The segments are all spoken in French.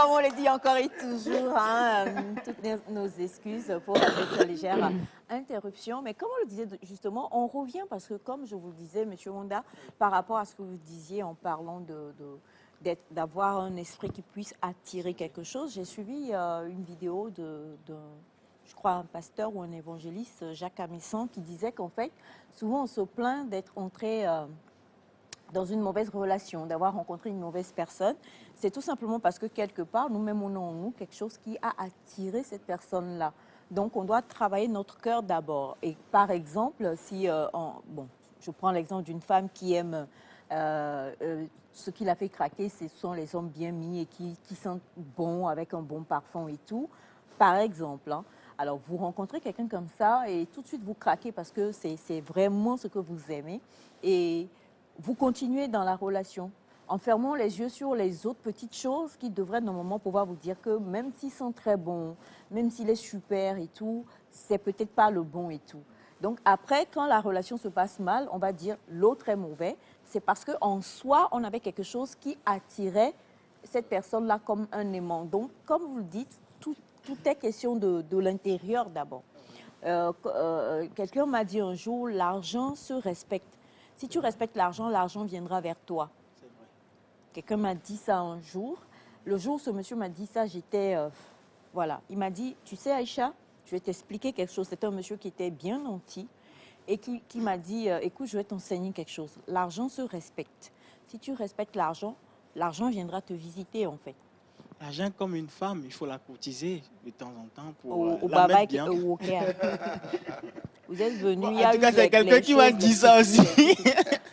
comme on le dit encore et toujours, hein, toutes nos excuses pour cette légère interruption. Mais comme on le disait justement, on revient parce que comme je vous le disais, Monsieur Wanda, par rapport à ce que vous disiez en parlant d'avoir un esprit qui puisse attirer quelque chose, j'ai suivi une vidéo je crois, un pasteur ou un évangéliste, Jacques Amisson, qui disait qu'en fait, souvent on se plaint d'être entré dans une mauvaise relation, d'avoir rencontré une mauvaise personne. C'est tout simplement parce que quelque part, nous-mêmes, on a en nous quelque chose qui a attiré cette personne-là. Donc, on doit travailler notre cœur d'abord. Et par exemple, si, bon, je prends l'exemple d'une femme qui aime ce qui l'a fait craquer, ce sont les hommes bien mis et qui sentent bon, avec un bon parfum et tout, par exemple. Hein. Alors, vous rencontrez quelqu'un comme ça et tout de suite, vous craquez parce que c'est vraiment ce que vous aimez. Et vous continuez dans la relation en fermant les yeux sur les autres petites choses qui devraient normalement pouvoir vous dire que même s'ils sont très bons, même s'il est super et tout, c'est peut-être pas le bon et tout. Donc après, quand la relation se passe mal, on va dire l'autre est mauvais. C'est parce qu'en soi, on avait quelque chose qui attirait cette personne-là comme un aimant. Donc, comme vous le dites, tout est question de l'intérieur d'abord. Quelqu'un m'a dit un jour, l'argent se respecte. Si tu respectes l'argent, l'argent viendra vers toi. Quelqu'un m'a dit ça un jour. Le jour où ce monsieur m'a dit ça, j'étais... voilà. Il m'a dit, tu sais Aïcha, je vais t'expliquer quelque chose. C'était un monsieur qui était bien nanti et qui m'a dit, écoute, je vais t'enseigner quelque chose. L'argent se respecte. Si tu respectes l'argent, l'argent viendra te visiter en fait. L'argent comme une femme, il faut la courtiser de temps en temps pour Au la mettre bien. Vous êtes venu, Bon, il y a en tout cas, eu c'est quelqu'un qui m'a dit ça aussi.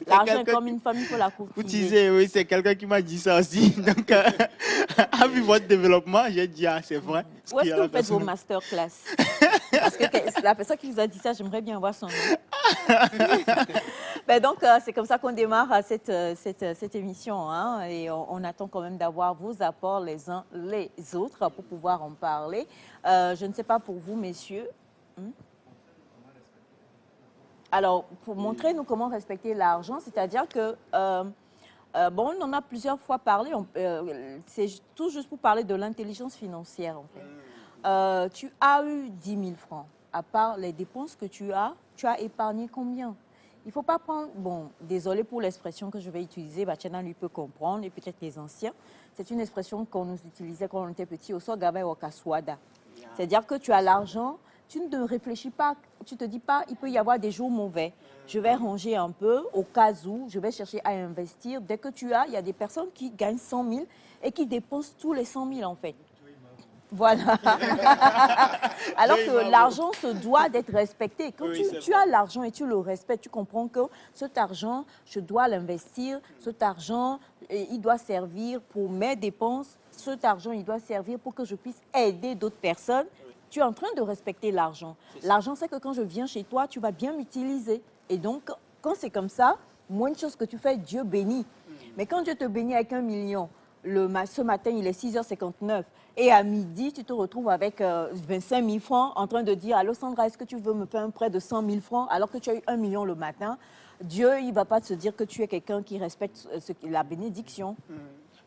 L'argent comme une femme, il faut la courtiser. Oui, c'est quelqu'un qui m'a dit ça aussi. Donc, à vu votre développement, j'ai dit, ah, c'est vrai. Où est-ce que vous faites vos masterclass? Parce que la personne qui vous a dit ça, j'aimerais bien voir son nom. Ben donc, c'est comme ça qu'on démarre cette émission. Hein, et on attend quand même d'avoir vos apports les uns les autres pour pouvoir en parler. Je ne sais pas pour vous, messieurs. Alors, pour montrer nous comment respecter l'argent, c'est-à-dire que, bon, on en a plusieurs fois parlé, c'est tout juste pour parler de l'intelligence financière, en fait. Tu as eu 10 000 francs, à part les dépenses que tu as épargné combien? Il ne faut pas prendre, bon, désolé pour l'expression que je vais utiliser, Bachana lui peut comprendre, et peut-être les anciens, c'est une expression qu'on nous utilisait quand on était petit, au Sogabe ou au Kaswada. C'est-à-dire que tu as l'argent, tu ne réfléchis pas, tu ne te dis pas, il peut y avoir des jours mauvais. Je vais ranger un peu au cas où, je vais chercher à investir. Dès que tu as, il y a des personnes qui gagnent 100 000 et qui dépensent tous les 100 000 en fait. Voilà. Alors que l'argent se doit d'être respecté. Quand tu as l'argent et tu le respectes, tu comprends que cet argent, je dois l'investir. Cet argent, il doit servir pour mes dépenses. Cet argent, il doit servir pour que je puisse aider d'autres personnes. Tu es en train de respecter l'argent. L'argent, c'est que quand je viens chez toi, tu vas bien m'utiliser. Et donc, quand c'est comme ça, moins de choses que tu fais, Dieu bénit. Mais quand Dieu te bénit avec 1 million, ce matin, il est 6h59, et à midi, tu te retrouves avec 25 000 francs en train de dire « Allô Sandra, est-ce que tu veux me faire un prêt de 100 000 francs alors que tu as eu 1 million le matin ?» Dieu, il ne va pas se dire que tu es quelqu'un qui respecte la bénédiction.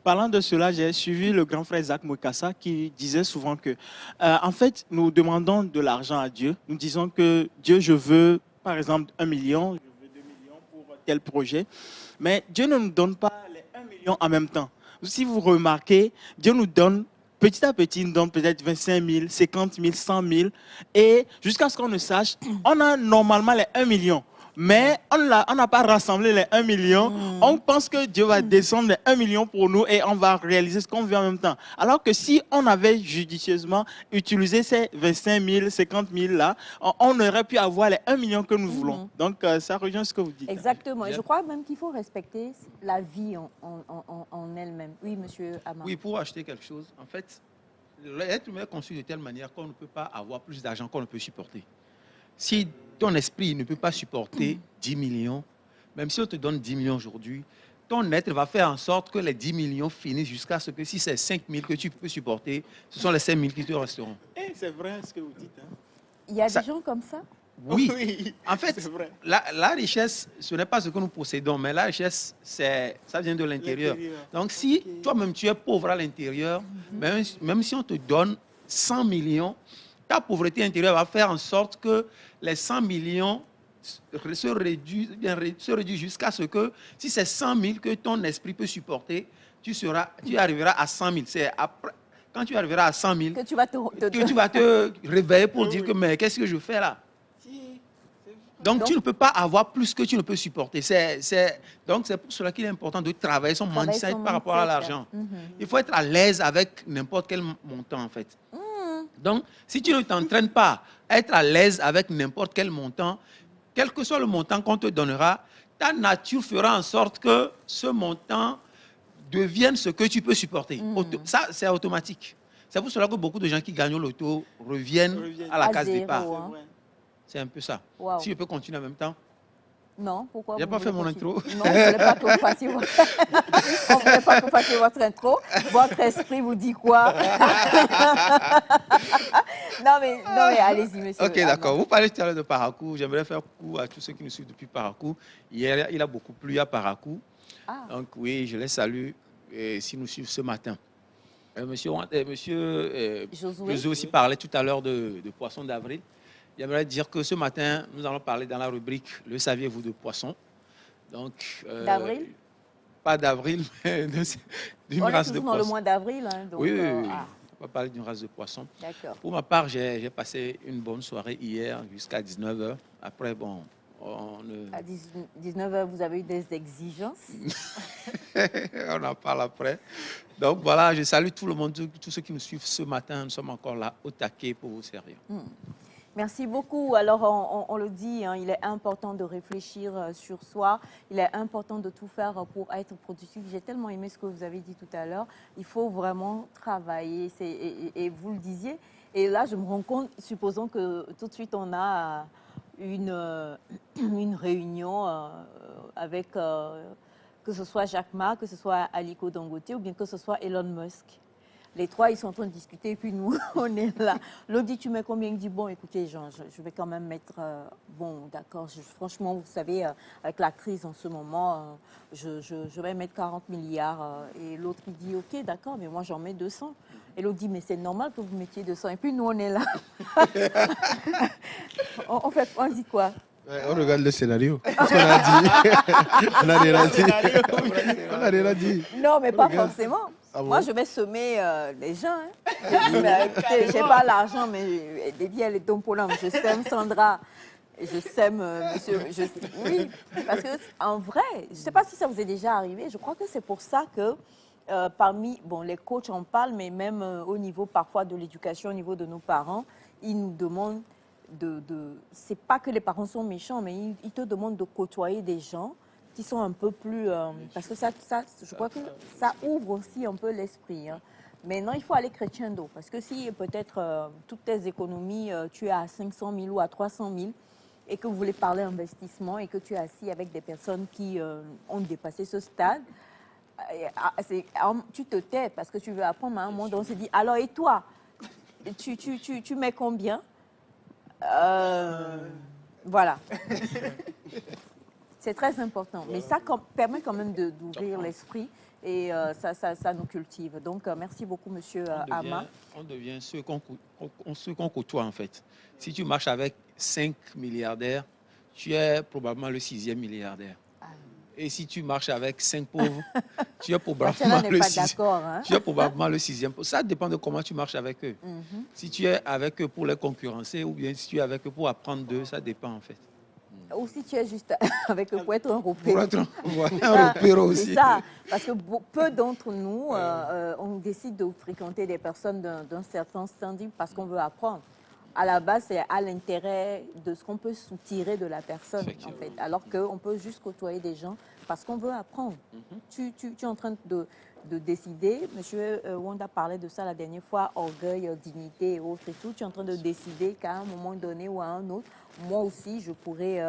Parlant de cela, j'ai suivi le grand frère Zach Mokassa qui disait souvent que, en fait, nous demandons de l'argent à Dieu. Nous disons que Dieu, je veux, par exemple, 1 million, je veux 2 millions pour tel projet. Mais Dieu ne nous donne pas les 1 million en même temps. Si vous remarquez, Dieu nous donne, petit à petit, il nous donne peut-être 25 000, 50 000, 100 000. Et jusqu'à ce qu'on ne sache, on a normalement les 1 million. Mais on n'a pas rassemblé les 1 million. On pense que Dieu va descendre les 1 million pour nous et on va réaliser ce qu'on veut en même temps. Alors que si on avait judicieusement utilisé ces 25 000, 50 000 là, on aurait pu avoir les 1 million que nous voulons. Donc ça rejoint ce que vous dites. Exactement. Et je crois même qu'il faut respecter la vie en elle-même. Oui, monsieur Amar. Oui, pour acheter quelque chose, en fait, l'être humain est conçu de telle manière qu'on ne peut pas avoir plus d'argent qu'on ne peut supporter. Si ton esprit ne peut pas supporter 10 millions, même si on te donne 10 millions aujourd'hui, ton être va faire en sorte que les 10 millions finissent jusqu'à ce que si c'est 5 000 que tu peux supporter, ce sont les 5 000 qui te resteront. C'est vrai ce que vous dites. Hein? Il y a des gens comme ça? Oui. Oui, En fait, c'est vrai. la richesse, ce n'est pas ce que nous possédons, mais la richesse, ça vient de l'intérieur. L'intérieur. Donc, si Ok. toi-même tu es pauvre à l'intérieur, même si on te donne 100 millions, ta pauvreté intérieure va faire en sorte que les 100 millions se réduisent jusqu'à ce que, si c'est 100 000 que ton esprit peut supporter, tu arriveras à 100 000. C'est après, quand tu arriveras à 100 000 Que tu vas que tu vas te réveiller pour dire que, Oui. mais qu'est-ce que je fais là? Si, c'est vrai. Donc, tu Donc, ne peux pas avoir plus que tu ne peux supporter. Donc, c'est pour cela qu'il est important de travailler son travailler mindset son par rapport à mindset. l'argent. Il faut être à l'aise avec n'importe quel montant, en fait. Donc, si tu ne t'entraînes pas à être à l'aise avec n'importe quel montant, quel que soit le montant qu'on te donnera, ta nature fera en sorte que ce montant devienne ce que tu peux supporter. Ça, c'est automatique. C'est pour cela que beaucoup de gens qui gagnent au loto reviennent à la À case départ. zéro, C'est hein. vrai. C'est un peu ça. Waouh. Si je peux continuer en même temps. Non, pourquoi J'ai vous pas voulez fait mon continuer? intro. Non, on ne voulait pas que vous fassiez votre... on voulait pas que vous fassiez votre intro. Votre esprit vous dit quoi? Non, mais allez-y, monsieur. Ok, d'accord. Vous parlez tout à l'heure de Parakou. J'aimerais faire coucou à tous ceux qui nous suivent depuis Parakou. Hier, il a beaucoup plu à Parakou. Ah, Donc, oui, je les salue s'ils nous suivent ce matin. Monsieur Josué. Josué aussi parlait tout à l'heure de poisson d'avril. J'aimerais dire que ce matin, nous allons parler dans la rubrique Le saviez-vous de poisson. Donc, D'avril? pas d'avril, mais d'une On est race de toujours dans le poisson. mois d'avril, hein, donc... Oui, oui, oui. ah, On va parler d'une race de poisson. d'accord. Pour ma part, j'ai passé une bonne soirée hier jusqu'à 19h. Après, bon, À 19 heures, vous avez eu des exigences? on en parle après. Donc voilà, je salue tout le monde, tous ceux qui nous suivent ce matin. Nous sommes encore là au taquet pour vous servir. Merci beaucoup. Alors, on le dit, hein, il est important de réfléchir sur soi. Il est important de tout faire pour être productif. J'ai tellement aimé ce que vous avez dit tout à l'heure. Il faut vraiment travailler. Et vous le disiez. Et là, je me rends compte, supposons que tout de suite, on a une réunion avec, que ce soit Jack Ma, que ce soit Aliko Dangote ou bien que ce soit Elon Musk. Les trois, ils sont en train de discuter et puis nous, on est là. L'autre dit, tu mets combien? Il dit, bon, écoutez, Jean, je vais quand même mettre, bon, d'accord, franchement, vous savez, avec la crise en ce moment, je vais mettre 40 milliards. Et l'autre, il dit, ok, d'accord, mais moi, j'en mets 200. Et l'autre dit, mais c'est normal que vous mettiez 200. Et puis nous, on est là. on dit quoi? On regarde le scénario. Qu'est-ce qu'on a dit? On a rien dit. On a rien dit. Non, mais pas Regarde. forcément. Ah bon? Moi, je vais semer les gens. Hein. Je dis, mais écoutez, j'ai pas l'argent, mais dédié les dons pour l'homme. Je sème Sandra. Je sème monsieur. Oui, parce que en vrai, je ne sais pas si ça vous est déjà arrivé. Je crois que c'est pour ça que parmi, bon, les coachs en parlent, mais même au niveau parfois de l'éducation, au niveau de nos parents, ils nous demandent c'est pas que les parents sont méchants, mais ils te demandent de côtoyer des gens qui sont un peu plus... parce que ça, je crois que ça ouvre aussi un peu l'esprit. Hein. Maintenant, il faut aller crescendo. Parce que si peut-être toutes tes économies, tu es à 500 000 ou à 300 000 et que vous voulez parler investissement et que tu es assis avec des personnes qui ont dépassé ce stade, tu te tais parce que tu veux apprendre. À un moment, on se dit, alors et toi, tu mets combien? Voilà. C'est très important. Mais ça permet quand même d'ouvrir l'esprit et ça nous cultive. Donc, merci beaucoup, monsieur Ama. On devient ceux qu'on côtoie, en fait. Si tu marches avec 5 milliardaires, tu es probablement le 6e milliardaire. Et si tu marches avec 5 pauvres, tu es probablement n'est pas d'accord. Hein? Tu es probablement le 6e. Ça dépend de comment tu marches avec eux. Si tu es avec eux pour les concurrencer ou bien si tu es avec eux pour apprendre d'eux, ça dépend en fait. Ou si tu es juste avec eux pour être un repère. Pour être un repère aussi. C'est ça, parce que peu d'entre nous, on décide de fréquenter des personnes d'un certain standing parce qu'on veut apprendre. À la base, c'est à l'intérêt de ce qu'on peut soutirer de la personne, en fait. Alors qu'on peut juste côtoyer des gens parce qu'on veut apprendre. Tu es en train de décider, monsieur Wanda parlait de ça la dernière fois, orgueil, dignité et autres et tout. Tu es en train de décider qu'à un moment donné ou à un autre, moi aussi, je pourrais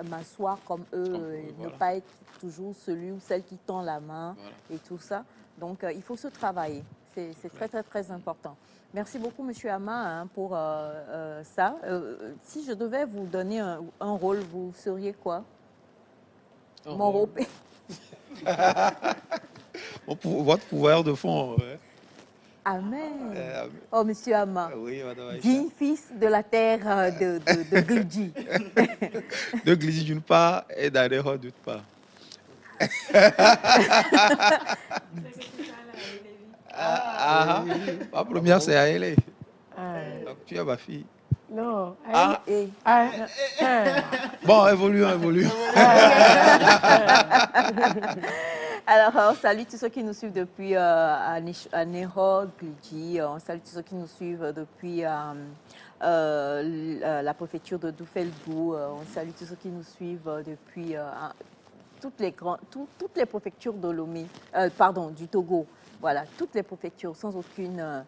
m'asseoir comme eux, ne pas être toujours celui ou celle qui tend la main et tout ça. Donc, il faut se travailler. C'est très, très, très important. Merci beaucoup, Monsieur Ama, hein, pour ça. Si je devais vous donner un rôle, vous seriez quoi? Mon rôle. Votre pouvoir de fond. Ouais. Amen. Oh, Monsieur Ama. Oui, madame Aïcha. Digne fils de la terre de Glidji. De Glidji d'une part et d'Adeho d'autre part. Ma première, c'est Aélé. Donc, tu es ma fille. Non. Et- Bon, évoluons. Alors, on salue tous ceux qui nous suivent depuis Anéro, Glidji. On salue tous ceux qui nous suivent depuis la préfecture de Doufelgou. On salue tous ceux qui nous suivent depuis toutes les préfectures de Lomé, du Togo. Voilà, toutes les préfectures, sans aucune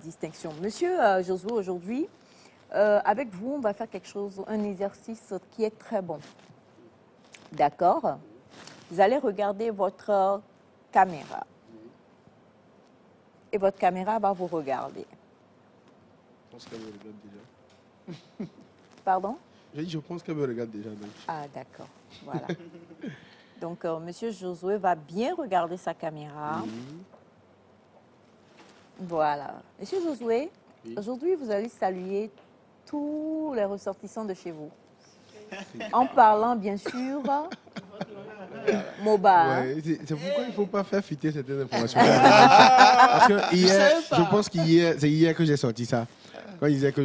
distinction. Monsieur Josué, aujourd'hui, avec vous, on va faire quelque chose, un exercice qui est très bon. D'accord? Vous allez regarder votre caméra. Et votre caméra va vous regarder. Je pense qu'elle me regarde déjà. Pardon? J'ai dit, je pense qu'elle me regarde déjà. Donc. Ah, d'accord. Voilà. Donc, Monsieur Josué va bien regarder sa caméra. Voilà. Monsieur Josué, aujourd'hui, vous allez saluer tous les ressortissants de chez vous. En parlant, bien sûr, Moba. Hein. Ouais, c'est pourquoi il ne faut pas faire fuiter certaines informations. Parce que hier, je pense qu'hier, c'est hier que j'ai sorti ça. Quand il disait que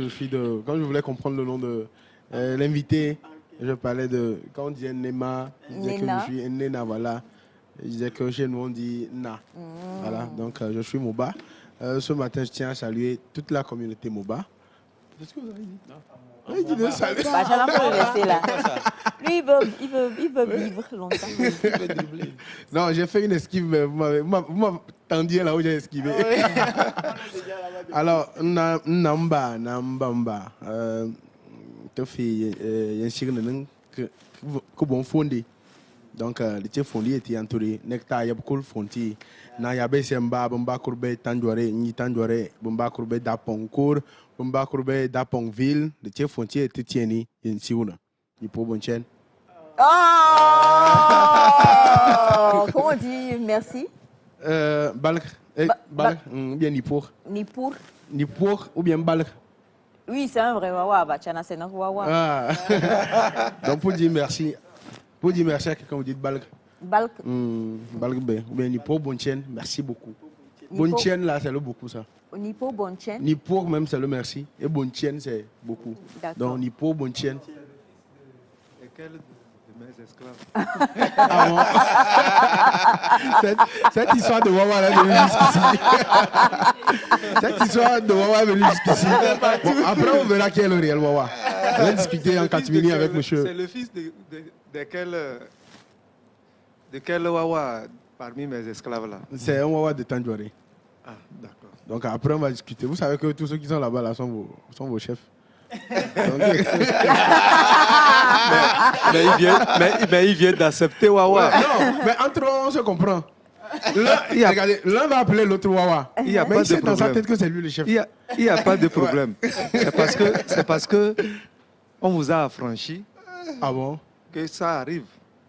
quand je voulais comprendre le nom de l'invité, je parlais de. Quand on disait Nema, je disais Nena. que je suis Nena, voilà. Je disais que chez nous, on dit Na. Voilà, donc je suis Moba. Ce matin, je tiens à saluer toute la communauté Moba. Qu'est-ce que vous avez dit? Oui, il dit de saluer. J'allais pas le laisser là. Lui, il veut vivre longtemps. Non, j'ai fait une esquive, mais vous m'avez tendu là où j'ai esquivé. Alors, Namba. Tu fais un chien que bon fondé. Donc, le chef fondé était entouré. Nectar, il y a beaucoup de fondés. Na yabe semba bomba courbe tanjore ni tanjore bomba courbe daponcourt bomba courbe daponville le chef fondé était tieni in siuna. Il peut bon chaîne. Oh! Comment on dit merci? Balk. Ou bien Nipour. Nipour. Nipour ou bien Balk. Oui, c'est un vrai wawa. Bachana, c'est notre wawa. Ah. Donc, pour dire merci à quelqu'un, vous dites Balk. Balk. Balk B. Ou bien Nipour, bonne chaîne, merci beaucoup. Nipo. Bonne chaîne, là, c'est le beaucoup, ça. Nipo, bonne chaîne. Nipour, même, c'est le merci. Et bonne chaîne, c'est beaucoup. D'accord. Donc, Nipour, bonne chaîne. Et quel de mes esclaves? Ah bon? cette histoire de Wawa là est venue jusqu'ici. Cette histoire de Wawa est venue jusqu'ici. Bon, après, on verra qui est le réel Wawa. On va discuter en catimini avec monsieur. C'est le fils de quel Wawa parmi mes esclaves là? C'est un Wawa de Tanjore. Ah, d'accord. Donc après, on va discuter. Vous savez que tous ceux qui sont là-bas là, sont vos chefs. Donc, mais il vient d'accepter Wawa. non, mais entre eux, on se comprend. Regardez, l'un va appeler l'autre Wawa. Il n'y a Mais pas il sait de dans sa problème. tête que c'est lui le chef. Il n'y a pas de problème. C'est parce que on vous a affranchi Ah bon? que ça arrive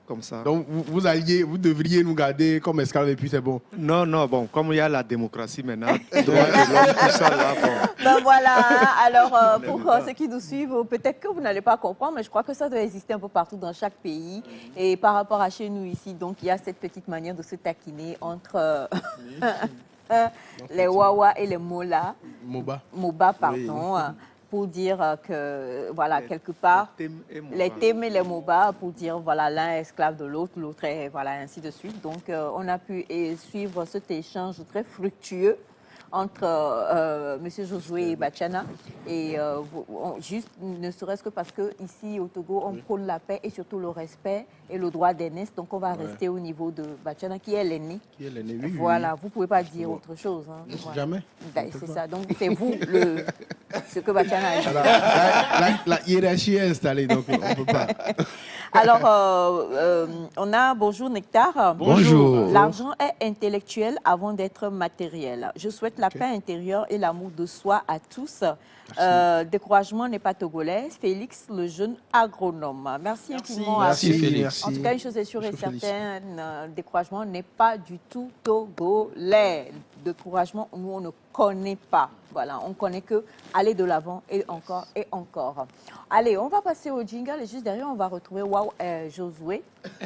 comme ça. Donc vous devriez nous garder comme esclaves et puis c'est bon. Non, bon, comme il y a la démocratie maintenant, droit de l'homme, tout ça là, bon. Ben voilà, alors pour ceux qui nous suivent, peut-être que vous n'allez pas comprendre, mais je crois que ça doit exister un peu partout dans chaque pays. Et par rapport à chez nous ici, donc il y a cette petite manière de se taquiner entre les Wawa et les Moba, pardon, pour dire que, voilà, quelque part, les thèmes et les Moba, pour dire, voilà, l'un est esclave de l'autre, l'autre est, voilà, ainsi de suite. Donc, on a pu suivre cet échange très fructueux entre M. Josué et Bachana. Et juste, ne serait-ce que parce qu'ici, au Togo, on prône la paix et surtout le respect et le droit d'aînesse. Donc, on va rester au niveau de Bachana, qui est l'aîné. Oui, Voilà, vous ne pouvez pas dire autre chose. Hein. Voilà. Jamais. Ben, c'est ça. Donc, c'est vous, le ce que Batiana a dit. La hiérarchie est installée, donc on ne peut pas. Alors, on a bonjour Nectar. Bonjour. L'argent est intellectuel avant d'être matériel. Je souhaite la paix intérieure et l'amour de soi à tous. Découragement n'est pas togolais. Félix, le jeune agronome. Merci infiniment à Merci, vous. Félix. En tout cas, une chose est sûre et Monsieur Félix. certaine, découragement n'est pas du tout togolais. Découragement, nous, on ne connaît pas. Voilà, on connaît que aller de l'avant et encore et encore. Allez, on va passer au jingle et juste derrière, on va retrouver Josué.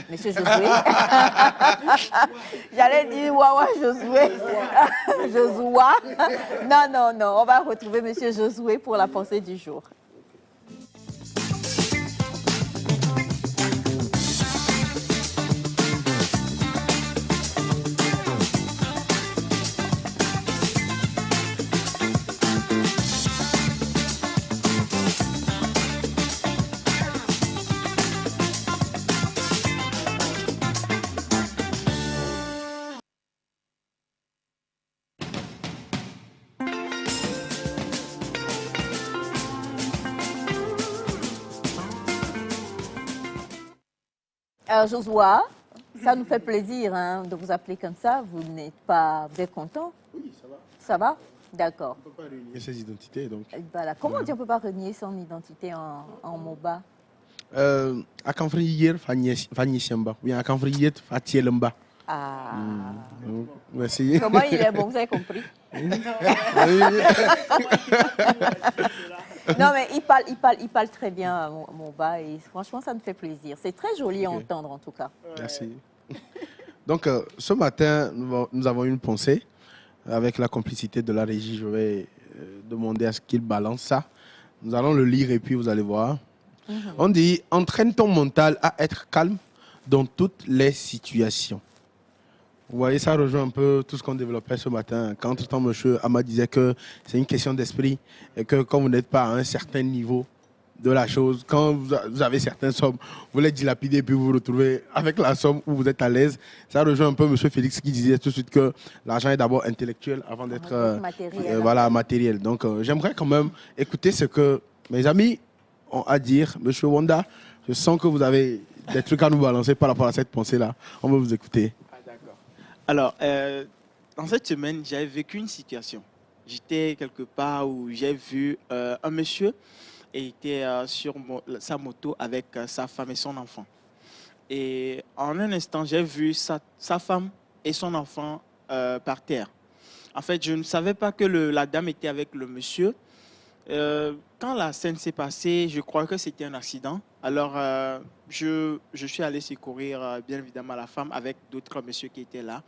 Monsieur Josué. J'allais dire Wawa Josué. Josua. Non, on va retrouver Monsieur Josué pour la pensée du jour. Josua, ça nous fait plaisir hein, de vous appeler comme ça. Vous êtes content? Oui, ça va. Ça va? D'accord. On ne peut pas réunir ses identités, donc. Voilà. Comment on dit on ne peut pas renier son identité en MOBA? À Kanfriyer, Fanny Chemba. Ou bien à Kanfriyer, Fatielemba. Ah. Merci. Comment il est bon, vous avez compris? Non, mais il parle très bien MOBA et franchement, ça me fait plaisir. C'est très joli à entendre en tout cas. Merci. Donc, ce matin, nous avons une pensée. Avec la complicité de la régie, je vais demander à ce qu'il balance ça. Nous allons le lire et puis vous allez voir. On dit « Entraîne ton mental à être calme dans toutes les situations ». Vous voyez, ça rejoint un peu tout ce qu'on développait ce matin. Quand entre-temps, M. Ama disait que c'est une question d'esprit et que quand vous n'êtes pas à un certain niveau de la chose, quand vous avez certaines sommes, vous les dilapidez et puis vous vous retrouvez avec la somme où vous êtes à l'aise. Ça rejoint un peu M. Félix qui disait tout de suite que l'argent est d'abord intellectuel avant d'être matériel. Donc, j'aimerais quand même écouter ce que mes amis ont à dire. M. Wanda, je sens que vous avez des trucs à nous balancer par rapport à cette pensée-là. On va vous écouter. Alors, dans cette semaine, j'avais vécu une situation. J'étais quelque part où j'ai vu un monsieur et il était sur sa moto avec sa femme et son enfant. Et en un instant, j'ai vu sa femme et son enfant par terre. En fait, je ne savais pas que la dame était avec le monsieur. Quand la scène s'est passée, je crois que c'était un accident. Alors, je suis allé secourir, bien évidemment, la femme avec d'autres messieurs qui étaient là.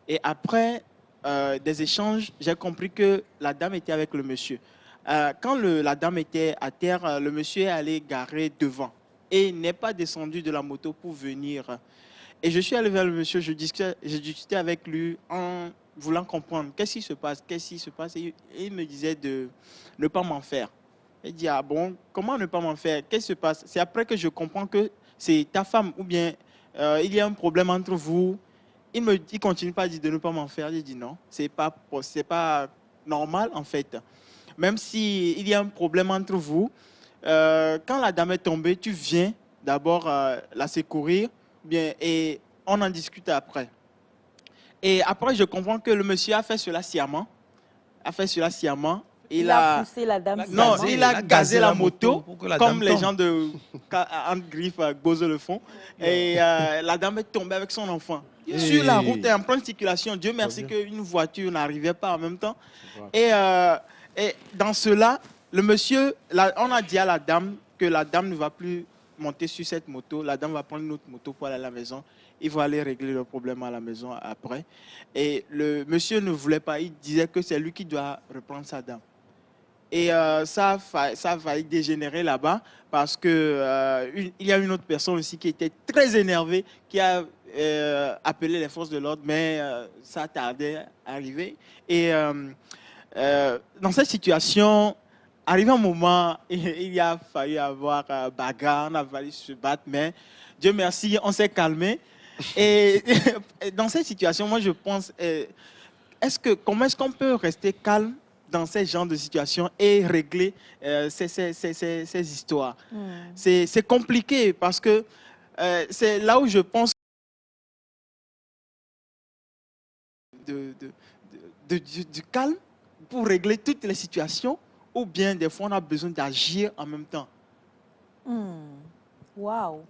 Et après des échanges, j'ai compris que la dame était avec le monsieur. Quand la dame était à terre, le monsieur est allé garer devant et n'est pas descendu de la moto pour venir. Et je suis allé vers le monsieur, je discutais avec lui en voulant comprendre qu'est-ce qui se passe, Et il me disait de ne pas m'en faire. Il dit, ah bon, comment ne pas m'en faire? Qu'est-ce qui se passe? C'est après que je comprends que c'est ta femme ou bien il y a un problème entre vous. Il continue pas à dire de ne pas m'en faire. J'ai dit non, c'est pas normal en fait. Même s'il y a un problème entre vous, quand la dame est tombée, tu viens d'abord la secourir et on en discute après. Et après, je comprends que le monsieur a fait cela sciemment. Il a poussé la dame. Non, il a gazé la moto pour que la comme dame les tombe. gens de Griffe Gose le font. Et la dame est tombée avec son enfant. Sur la route et en pleine circulation. Dieu merci qu'une voiture n'arrivait pas en même temps. Et dans cela, le monsieur, on a dit à la dame que la dame ne va plus monter sur cette moto. La dame va prendre une autre moto pour aller à la maison. Il va aller régler le problème à la maison après. Et le monsieur ne voulait pas. Il disait que c'est lui qui doit reprendre sa dame. Et ça a failli dégénérer là-bas parce que il y a une autre personne aussi qui était très énervée, qui a appelé les forces de l'ordre, mais ça tardait à arriver. Et dans cette situation, arrivé un moment, il a fallu avoir bagarre, on a fallu se battre, mais Dieu merci, on s'est calmé. Et dans cette situation, moi je pense, comment est-ce qu'on peut rester calme dans ces genres de situations et régler ces histoires. C'est compliqué parce que c'est là où je pense du calme pour régler toutes les situations, ou bien des fois on a besoin d'agir en même temps. Waouh.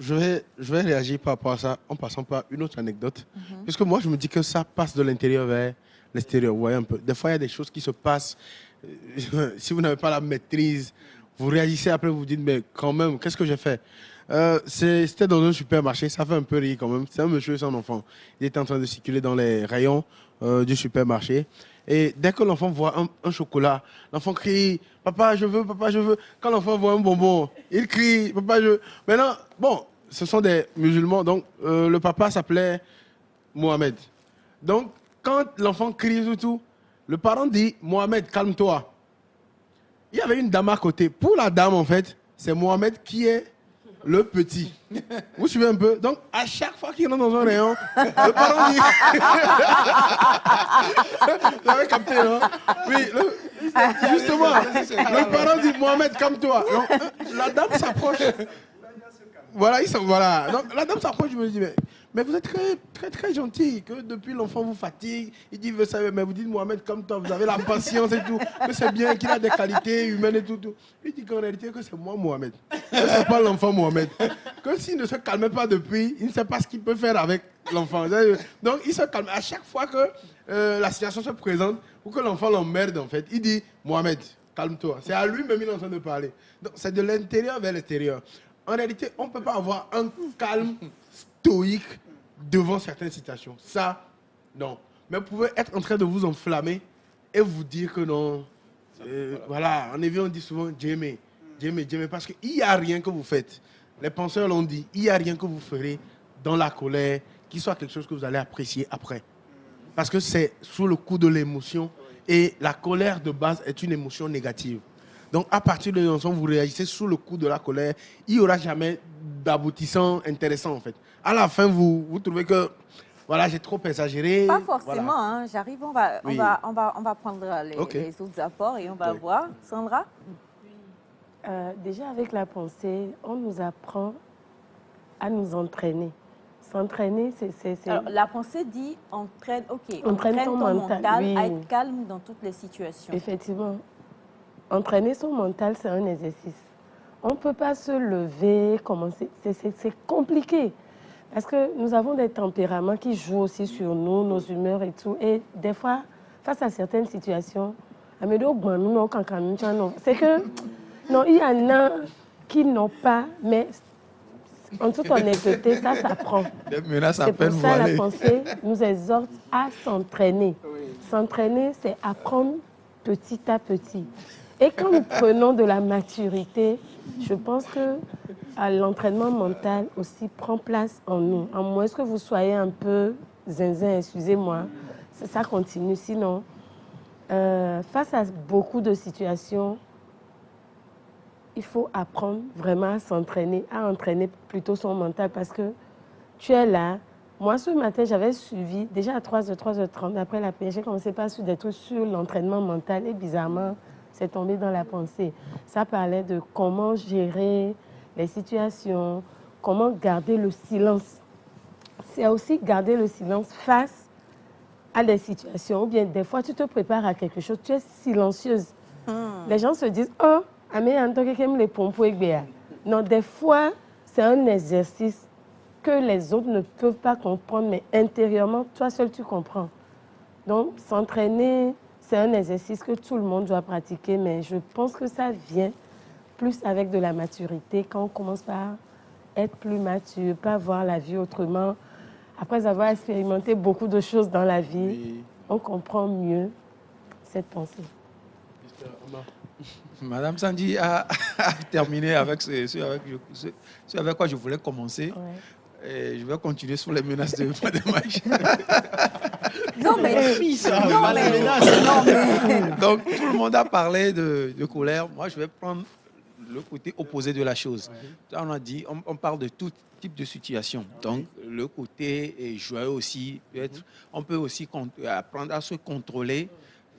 Je vais réagir par rapport à ça en passant par une autre anecdote. Parce que moi, je me dis que ça passe de l'intérieur vers l'extérieur. Vous voyez un peu. Des fois, il y a des choses qui se passent. Si vous n'avez pas la maîtrise, vous réagissez après, vous vous dites, mais quand même, qu'est-ce que j'ai fait? C'était dans un supermarché, ça fait un peu rire quand même. C'est un monsieur et son enfant. Il était en train de circuler dans les rayons du supermarché. Et dès que l'enfant voit un chocolat, l'enfant crie « Papa, je veux, papa, je veux ». Quand l'enfant voit un bonbon, il crie « Papa, je veux ». Maintenant, bon, ce sont des musulmans, donc le papa s'appelait Mohamed. Donc, quand l'enfant crie et tout, le parent dit « Mohamed, calme-toi ». Il y avait une dame à côté. Pour la dame, en fait, c'est Mohamed qui est le petit. Vous suivez un peu? Donc, à chaque fois qu'il rentre dans un rayon, le parent dit... Vous avez capté, non? Oui, justement, le parent dit, Mohamed, calme-toi. La dame s'approche. Voilà. Donc, la dame s'approche, je me dis, mais vous êtes très gentil, que depuis l'enfant vous fatigue. Il dit, vous savez, mais vous dites, Mohamed, comme toi, vous avez la patience et tout, que c'est bien, qu'il a des qualités humaines et tout. Il dit qu'en réalité, que c'est moi, Mohamed. Que c'est pas l'enfant, Mohamed. Que s'il ne se calme pas depuis, il ne sait pas ce qu'il peut faire avec l'enfant. Donc, il se calme. À chaque fois que la situation se présente, ou que l'enfant l'emmerde, en fait, il dit, Mohamed, calme-toi. C'est à lui-même qu'il est en train de parler. Donc, c'est de l'intérieur vers l'extérieur. En réalité, on ne peut pas avoir un calme stoïque devant certaines situations. Ça, non. Mais vous pouvez être en train de vous enflammer et vous dire que non. Voilà, en évier, on dit souvent Djemé, parce qu'il n'y a rien que vous faites. Les penseurs l'ont dit, il n'y a rien que vous ferez dans la colère qui soit quelque chose que vous allez apprécier après. Parce que c'est sous le coup de l'émotion et la colère de base est une émotion négative. Donc, à partir de l'instant où vous réagissez sous le coup de la colère, il n'y aura jamais d'aboutissant intéressant, en fait. À la fin, vous trouvez que, voilà, j'ai trop exagéré. Pas forcément, voilà. hein. J'arrive, on va prendre les autres apports et on va voir. Sandra? Déjà, avec la pensée, on nous apprend à nous entraîner. S'entraîner, c'est... Alors, la pensée dit entraîne ton mental oui. à être calme dans toutes les situations. Effectivement. Entraîner son mental, c'est un exercice. On ne peut pas se lever, commencer. C'est compliqué. Parce que nous avons des tempéraments qui jouent aussi sur nous, nos humeurs et tout. Et des fois, face à certaines situations, c'est que, non, il y en a qui n'ont pas, mais en toute honnêteté, ça s'apprend. C'est pour ça la pensée nous exhorte à s'entraîner. S'entraîner, c'est apprendre petit à petit. Et quand nous prenons de la maturité, je pense que l'entraînement mental aussi prend place en nous. À moins que vous soyez un peu zinzin, excusez-moi, ça continue. Sinon, face à beaucoup de situations, il faut apprendre vraiment à s'entraîner, à entraîner plutôt son mental parce que tu es là. Moi, ce matin, j'avais suivi, déjà à 3h30, après la prière, j'ai commencé par suivre des trucs sur l'entraînement mental et bizarrement, c'est tombé dans la pensée. Ça parlait de comment gérer les situations, comment garder le silence. C'est aussi garder le silence face à des situations. Ou bien des fois, tu te prépares à quelque chose, tu es silencieuse. Les gens se disent, oh, les pompes. Non, des fois, c'est un exercice que les autres ne peuvent pas comprendre, mais intérieurement, toi seul, tu comprends. Donc, s'entraîner, c'est un exercice que tout le monde doit pratiquer, mais je pense que ça vient plus avec de la maturité, quand on commence par être plus mature, pas voir la vie autrement. Après avoir expérimenté beaucoup de choses dans la vie, on comprend mieux cette pensée. Madame Sandy a terminé avec ce avec quoi je voulais commencer. Ouais. Et je vais continuer sur les menaces de Non, mais... Donc, tout le monde a parlé de colère. Moi, je vais prendre le côté opposé de la chose. Là, on a dit, on parle de tout type de situation. Donc, le côté joyeux aussi, on peut aussi apprendre à se contrôler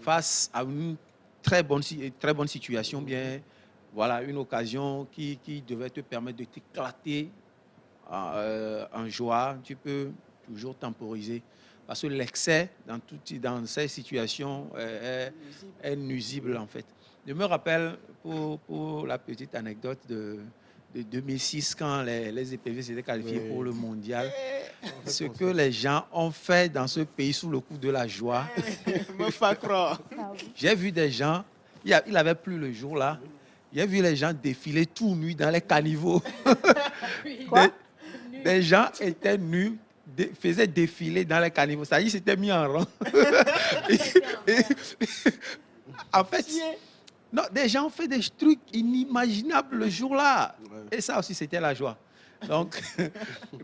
face à une très bonne situation, bien, voilà, une occasion qui devait te permettre de t'éclater en joie. Tu peux toujours temporiser. Parce que l'excès dans ces situations est nuisible, en fait. Je me rappelle, pour la petite anecdote de 2006, quand les EPV s'étaient qualifiés pour le mondial, ce que les gens ont fait dans ce pays sous le coup de la joie. J'ai vu des gens, il avait plu le jour-là, j'ai vu les gens défiler tout nus dans les caniveaux. Des gens étaient nus, faisaient défiler dans les caniveaux. Ça y est, ils s'étaient mis en rang. En fait, non, des gens ont fait des trucs inimaginables le jour-là. Et ça aussi, c'était la joie. Donc,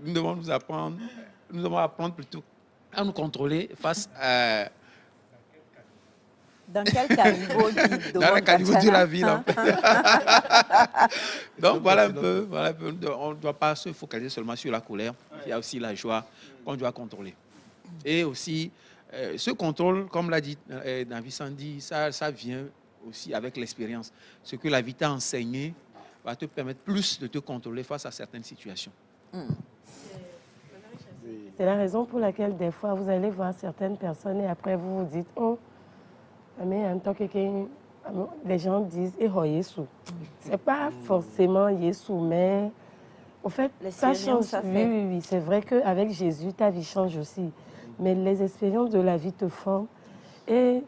nous devons nous devons apprendre plutôt à nous contrôler face à... Dans quel caniveau dans le caniveau de la ville, en fait. Donc, voilà un peu. On ne doit pas se focaliser seulement sur la colère. Il y a aussi la joie qu'on doit contrôler. Et aussi, ce contrôle, comme l'a dit David Sandy, ça vient aussi avec l'expérience. Ce que la vie t'a enseigné va te permettre plus de te contrôler face à certaines situations. C'est la raison pour laquelle, des fois, vous allez voir certaines personnes et après, vous vous dites, oh, mais en tant que les gens disent, eh, oh, Yesu. Ce n'est pas forcément Yesu, mais en fait, ça change. Oui, c'est vrai qu'avec Jésus, ta vie change aussi. Mais les expériences de la vie te forment. Et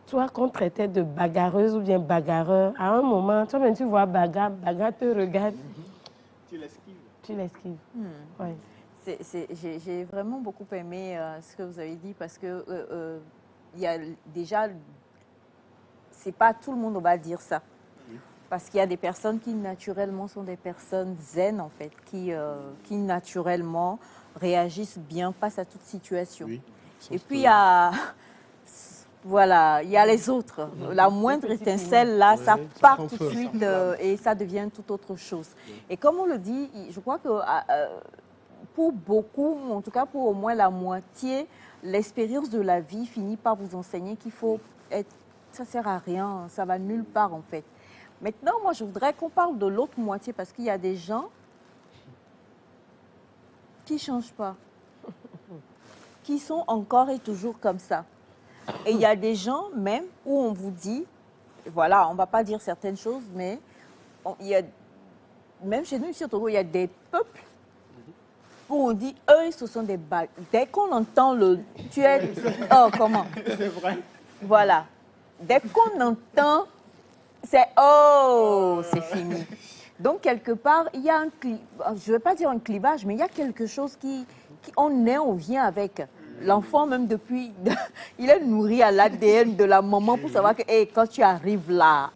toi, qu'on traitait de bagarreuse ou bien bagarreur, à un moment, toi-même, tu vois bagarre te regarde. Tu l'esquives. Tu l'esquives. Ouais. J'ai vraiment beaucoup aimé ce que vous avez dit parce que il y a déjà, c'est pas tout le monde on va dire ça. Parce qu'il y a des personnes qui naturellement sont des personnes zen en fait, qui naturellement réagissent bien face à toute situation. Oui, et puis il y a, voilà, il y a les autres. La moindre étincelle là, ça part tout de suite et ça devient toute autre chose. Et comme on le dit, je crois que pour beaucoup, en tout cas pour au moins la moitié, l'expérience de la vie finit par vous enseigner qu'il faut être, ça sert à rien, ça va nulle part en fait. Maintenant, moi, je voudrais qu'on parle de l'autre moitié parce qu'il y a des gens qui ne changent pas, qui sont encore et toujours comme ça. Et il y a des gens même où on vous dit, voilà, on ne va pas dire certaines choses, mais même chez nous ici au Togo, il y a des peuples où on dit, eux, ce sont des balles. Dès qu'on entend le... Tu es... Oh, comment? C'est vrai. Voilà. Dès qu'on entend... C'est oh, c'est fini. Donc, quelque part, il y a je ne vais pas dire un clivage, mais il y a quelque chose on vient avec. L'enfant, même depuis, il est nourri à l'ADN de la maman pour savoir que hey, quand tu arrives là,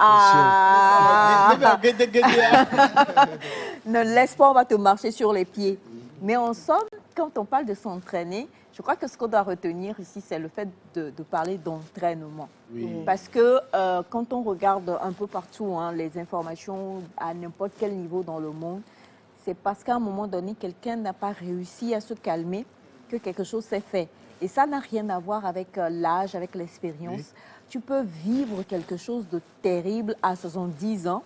ne laisse pas, on va te marcher sur les pieds. Mais en somme, quand on parle de s'entraîner, je crois que ce qu'on doit retenir ici, c'est le fait de parler d'entraînement. Oui. Parce que quand on regarde un peu partout les informations à n'importe quel niveau dans le monde, c'est parce qu'à un moment donné, quelqu'un n'a pas réussi à se calmer que quelque chose s'est fait. Et ça n'a rien à voir avec l'âge, avec l'expérience. Oui. Tu peux vivre quelque chose de terrible à 70 ans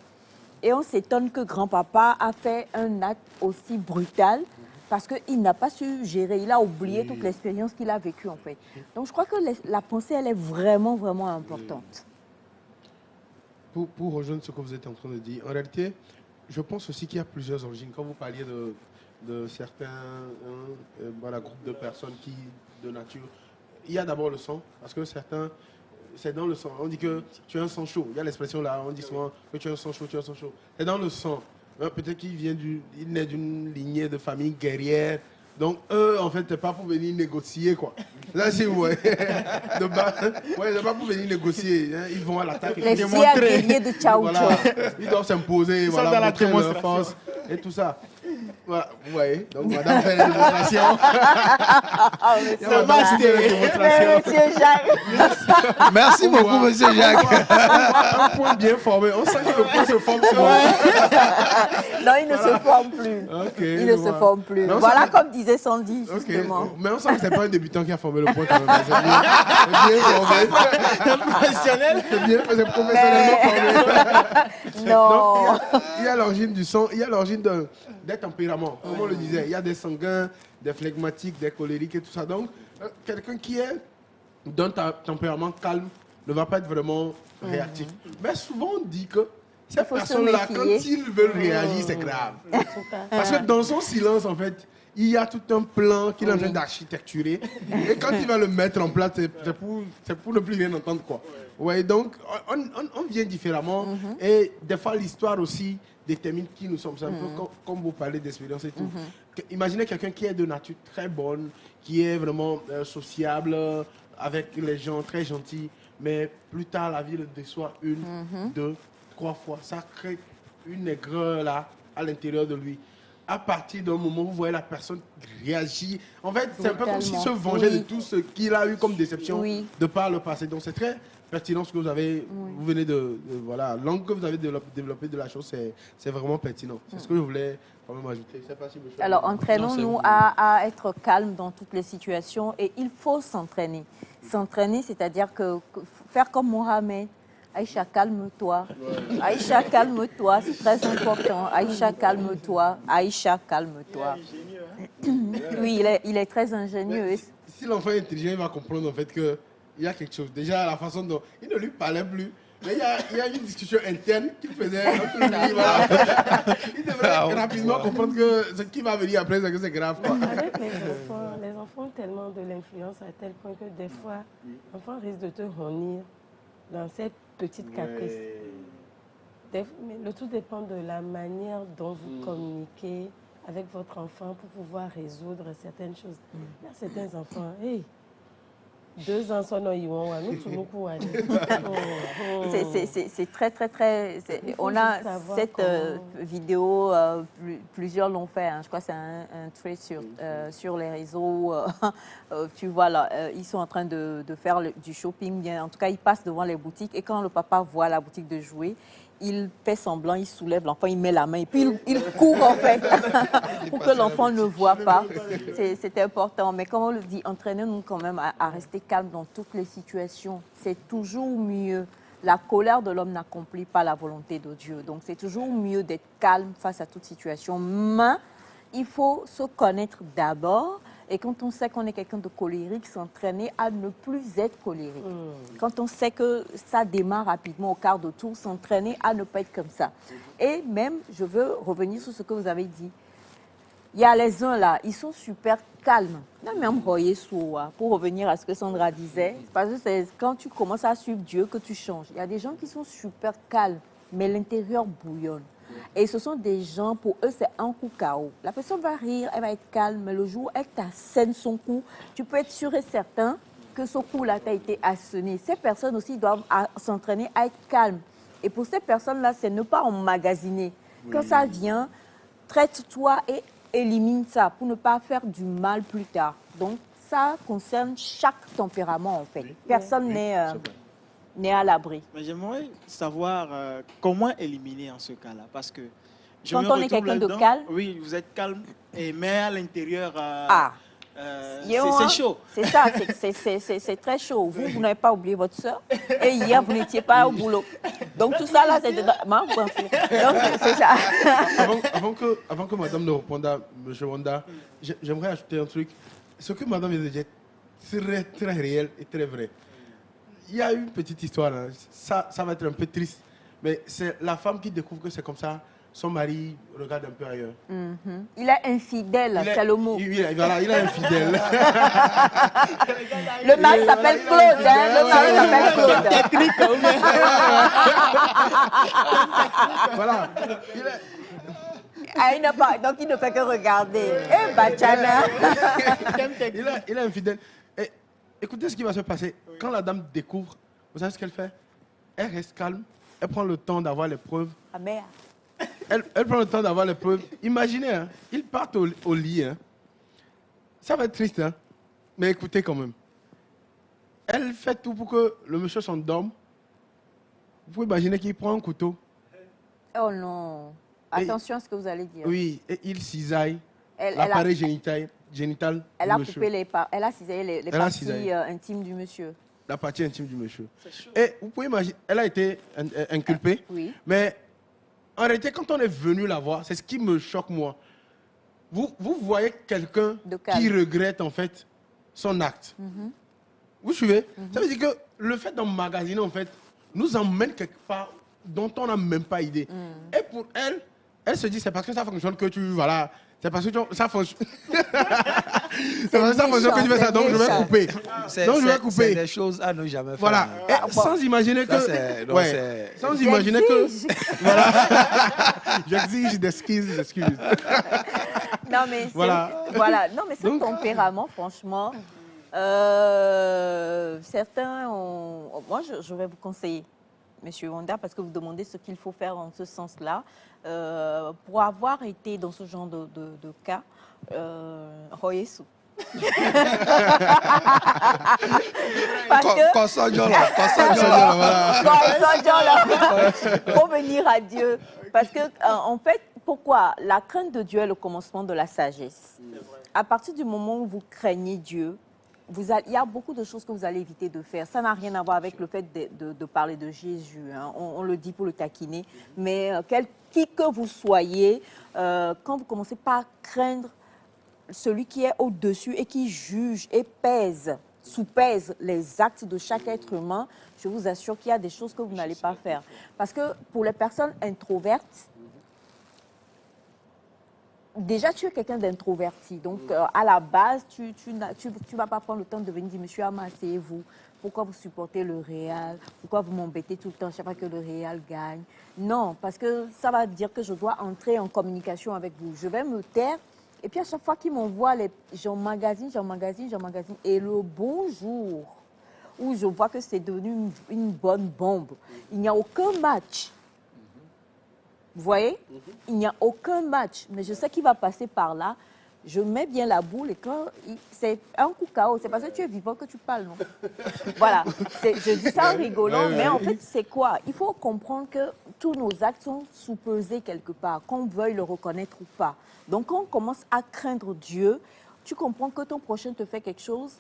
et on s'étonne que grand-papa a fait un acte aussi brutal parce qu'il n'a pas su gérer, il a oublié toute l'expérience qu'il a vécue en fait. Donc je crois que la pensée, elle est vraiment, vraiment importante. Pour rejoindre ce que vous êtes en train de dire, en réalité, je pense aussi qu'il y a plusieurs origines. Quand vous parliez de certains groupes de personnes qui, de nature, il y a d'abord le sang, parce que certains, c'est dans le sang. On dit que tu as un sang chaud. Il y a l'expression là, on dit souvent que tu as un sang chaud, tu as un sang chaud. C'est dans le sang. Peut-être qu'il naît d'une lignée de famille guerrière. Donc, eux, en fait, c'est pas pour venir négocier, quoi. Là, c'est ouais. C'est pas pour venir négocier. Hein. Ils vont à l'attaque. Les fiers guerriers de Tchao. Voilà. Ils doivent s'imposer, voilà, montrer leur force et tout ça. Voilà, vous voyez. Donc, madame fait la démonstration. Ah, Il y a madame qui fait la démonstration. Monsieur Jacques. Merci beaucoup, monsieur Jacques. Un point bien formé. On sent que le point se forme sur moi. Non, il ne se forme plus. Ok, Il ne se forme plus. Mais on Voilà sent- comme disait Sandy, Ok. justement. Mais on sent que c'est pas un débutant qui a formé le point quand même. C'est bien formé. Professionnel. C'est professionnellement formé. Non. Donc, il y a l'origine du son, il y a l'origine des tempéraments. Comme on le disait, il y a des sanguins, des flegmatiques, des colériques et tout ça. Donc, quelqu'un qui est d'un tempérament calme ne va pas être vraiment réactif. Mais souvent, on dit que ces faut se personnes-là, quand méfier. ils veulent réagir, c'est grave. Parce que dans son silence, en fait, il y a tout un plan qu'il est en train d'architecturer. Et quand il va le mettre en place, c'est pour ne plus rien entendre, quoi. Ouais, donc, on vient différemment. Et des fois, l'histoire aussi détermine qui nous sommes. C'est un peu comme vous parlez d'expérience et tout. Imaginez quelqu'un qui est de nature très bonne, qui est vraiment sociable, avec les gens, très gentil. Mais plus tard, la vie le déçoit une, deux, 3 fois. Ça crée une aigreur là, à l'intérieur de lui. À partir d'un moment où vous voyez la personne réagir, en fait, c'est un peu comme s'il se vengeait de tout ce qu'il a eu comme déception de par le passé. Donc, c'est très pertinent ce que vous avez, vous venez voilà, l'angle que vous avez développé de la chose, c'est vraiment pertinent. C'est ce que je voulais quand même ajouter. Je sais pas si monsieur... Alors, entraînons-nous à être calme dans toutes les situations et il faut s'entraîner. S'entraîner, c'est-à-dire que faire comme Mohamed. Aïcha, calme-toi. Aïcha, calme-toi. C'est très important. Aïcha, calme-toi. Aïcha, calme-toi. Oui, il est très ingénieux. Si l'enfant est intelligent, il va comprendre en fait qu'il y a quelque chose. Déjà, la façon dont il ne lui parlait plus. Mais il y a une discussion interne qu'il faisait. Voilà. Il devrait rapidement comprendre que ce qui va venir après, c'est que c'est grave. Quoi. Avec les enfants ont tellement de l'influence à tel point que des fois, l'enfant risque de te retenir dans cette petite caprice. Mais le tout dépend de la manière dont vous communiquez avec votre enfant pour pouvoir résoudre certaines choses. Il y a certains enfants, hey, 2 ans, son ils vont nous tout nous coups. C'est très, très, très... On a cette vidéo, plusieurs l'ont fait. Hein. Je crois que c'est un trait sur les réseaux. Tu vois, là, ils sont en train de faire du shopping. Bien. En tout cas, ils passent devant les boutiques. Et quand le papa voit la boutique de jouets, il fait semblant, il soulève l'enfant, il met la main et puis il court en fait pour que l'enfant ne voit pas. C'est important. Mais comme on le dit, entraînez-nous quand même à rester calme dans toutes les situations. C'est toujours mieux. La colère de l'homme n'accomplit pas la volonté de Dieu. Donc c'est toujours mieux d'être calme face à toute situation. Mais il faut se connaître d'abord. Et quand on sait qu'on est quelqu'un de colérique, s'entraîner à ne plus être colérique. Quand on sait que ça démarre rapidement au quart de tour, s'entraîner à ne pas être comme ça. Et même, je veux revenir sur ce que vous avez dit. Il y a les uns là, ils sont super calmes. Même pour revenir à ce que Sandra disait, parce que c'est quand tu commences à suivre Dieu que tu changes. Il y a des gens qui sont super calmes, mais l'intérieur bouillonne. Et ce sont des gens, pour eux, c'est un coup KO. La personne va rire, elle va être calme, mais le jour où elle t'assène son coup, tu peux être sûr et certain que ce coup-là t'a été asséné. Ces personnes aussi doivent s'entraîner à être calmes. Et pour ces personnes-là, c'est ne pas emmagasiner. Quand ça vient, traite-toi et élimine ça pour ne pas faire du mal plus tard. Donc, ça concerne chaque tempérament, en fait. Personne n'est à l'abri. Mais j'aimerais savoir comment éliminer en ce cas-là. Parce que je quand me on est retrouve quelqu'un de là-dedans. calme. Oui, vous êtes calme, mais à l'intérieur, c'est chaud. C'est ça, c'est très chaud. Vous n'avez pas oublié votre soeur. Et hier, vous n'étiez pas au boulot. Donc tout ça, là, c'est de... Donc, c'est ça. Avant que madame ne réponde à M. Wanda, j'aimerais ajouter un truc. Ce que madame vient de dire, c'est très, très réel et très vrai. Il y a une petite histoire, hein. Ça va être un peu triste, mais c'est la femme qui découvre que c'est comme ça. Son mari regarde un peu ailleurs. Il est infidèle, c'est le mot. Voilà, il est infidèle. Le mari s'appelle Claude. Hein? Le mari s'appelle Claude. Voilà. Donc il ne fait que regarder. Eh, Bachana. Il est infidèle. Et écoutez ce qui va se passer. Quand la dame découvre, vous savez ce qu'elle fait? Elle reste calme. Elle prend le temps d'avoir les preuves. Ah merde. elle prend le temps d'avoir les preuves. Imaginez, hein, ils partent au lit. Hein. Ça va être triste, hein. Mais écoutez quand même. Elle fait tout pour que le monsieur s'endorme. Vous pouvez imaginer qu'il prend un couteau. Oh non. Attention à ce que vous allez dire. Oui, et il cisaille Elle l'appareil génital Elle du a monsieur. coupé elle a cisaillé les parties intimes du monsieur. La partie intime du monsieur. Et vous pouvez imaginer, elle a été inculpée. Oui. Mais en réalité, quand on est venu la voir, c'est ce qui me choque moi. Vous voyez quelqu'un qui regrette en fait son acte. Vous suivez? Ça veut dire que le fait d'emmagasiner en fait nous emmène quelque part dont on n'a même pas idée. Et pour elle, elle se dit c'est parce que ça fonctionne que tu voilà. C'est parce que ça fonctionne. C'est parce que ça fonctionne que tu fais ça, donc je vais couper. Donc je vais couper. C'est des choses à ne jamais faire. Voilà. Et sans imaginer que. Sans imaginer que. Voilà. J'exige d'excuses. Non mais voilà. Non mais ce tempérament, franchement, certains ont. Moi, je vais vous conseiller, Monsieur Wanda, parce que vous demandez ce qu'il faut faire en ce sens-là. Pour avoir été dans ce genre de cas, Royesu. Parce que pour venir à Dieu. Parce que, en fait, pourquoi? La crainte de Dieu est le commencement de la sagesse. À partir du moment où vous craignez Dieu, il y a beaucoup de choses que vous allez éviter de faire. Ça n'a rien à voir avec le fait de parler de Jésus. Hein. On le dit pour le taquiner. Mais qui que vous soyez, quand vous commencez par craindre celui qui est au-dessus et qui juge et soupèse les actes de chaque être humain, je vous assure qu'il y a des choses que vous n'allez pas faire. Parce que pour les personnes introvertes, déjà, tu es quelqu'un d'introverti. Donc, à la base, tu ne vas pas prendre le temps de venir dire, monsieur Ama, asseyez-vous. Pourquoi vous supportez le Real? Pourquoi vous m'embêtez tout le temps chaque fois que le Real gagne? Non, parce que ça va dire que je dois entrer en communication avec vous. Je vais me taire. Et puis, à chaque fois qu'il m'envoie, j'emmagasine. Et le bonjour, où je vois que c'est devenu une bonne bombe. Il n'y a aucun match. Vous voyez? Il n'y a aucun match. Mais je sais qu'il va passer par là. Je mets bien la boule et quand c'est un coup KO, c'est parce que tu es vivant que tu parles, non? Voilà. Je dis ça en rigolant, mais en fait, c'est quoi? Il faut comprendre que tous nos actes sont sous-pesés quelque part, qu'on veuille le reconnaître ou pas. Donc, quand on commence à craindre Dieu, tu comprends que ton prochain te fait quelque chose.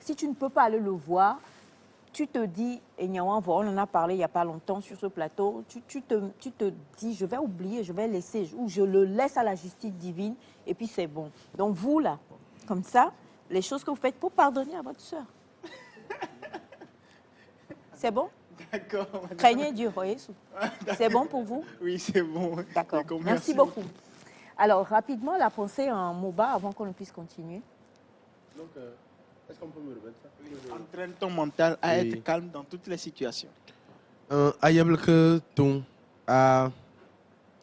Si tu ne peux pas aller le voir, tu te dis, et on en a parlé il n'y a pas longtemps sur ce plateau, tu te dis, je vais oublier, je vais laisser, ou je le laisse à la justice divine, et puis c'est bon. Donc vous, là, comme ça, les choses que vous faites pour pardonner à votre soeur. C'est bon? D'accord. Craignez Dieu, voyez. C'est bon pour vous? Oui, c'est bon. D'accord. Merci beaucoup. Alors, rapidement, la pensée en MOBA avant qu'on ne puisse continuer. Donc, est-ce qu'on peut me remettre ça? Entraîne ton mental à être calme dans toutes les situations. Ayable que ton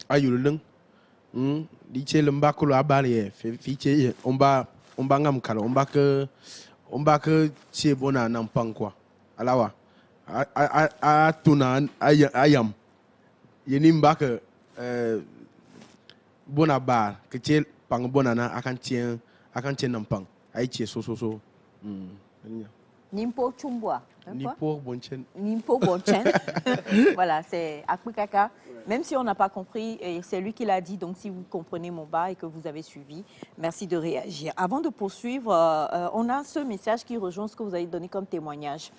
ayulung dice lemba ko abale fiche omba ngam kala omba que tie bona nampang kwa alawa a tuna ayam yeni mba que bona ba que tie pang bona na akan tie nampang ai tie so Nimpo Chumbwa. Nimpo Bonchen. Nimpo Bonchen. Voilà, c'est Akpikaka. Même si on n'a pas compris, c'est lui qui l'a dit. Donc, si vous comprenez mon bas et que vous avez suivi, merci de réagir. Avant de poursuivre, on a ce message qui rejoint ce que vous avez donné comme témoignage.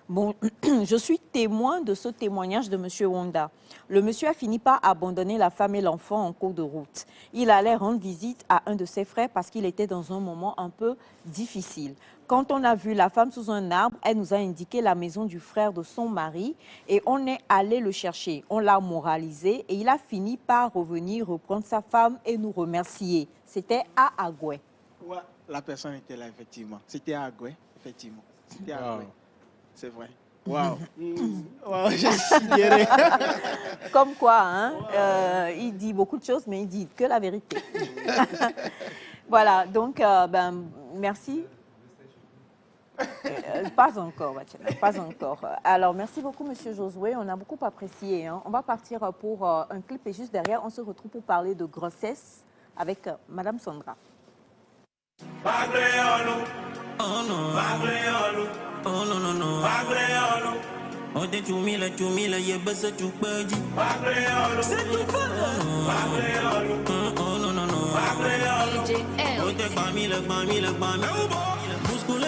Bon, je suis témoin de ce témoignage de M. Wanda. Le monsieur a fini par abandonner la femme et l'enfant en cours de route. Il allait rendre visite à un de ses frères parce qu'il était dans un moment un peu difficile. Quand on a vu la femme sous un arbre, elle nous a indiqué la maison du frère de son mari et on est allé le chercher. On l'a moralisé et il a fini par revenir reprendre sa femme et nous remercier. C'était à Agoué. Ouais, la personne était là, effectivement. C'était à Agoué, effectivement. C'était à Agoué. C'est vrai. Waouh. Wow, je sidéré. Comme quoi, hein, il dit beaucoup de choses, mais il dit que la vérité. Voilà, donc, merci. Pas encore, Bachela, pas encore. Alors, merci beaucoup, Monsieur Josué. On a beaucoup apprécié. Hein. On va partir pour un clip et juste derrière, on se retrouve pour parler de grossesse avec Madame Sandra.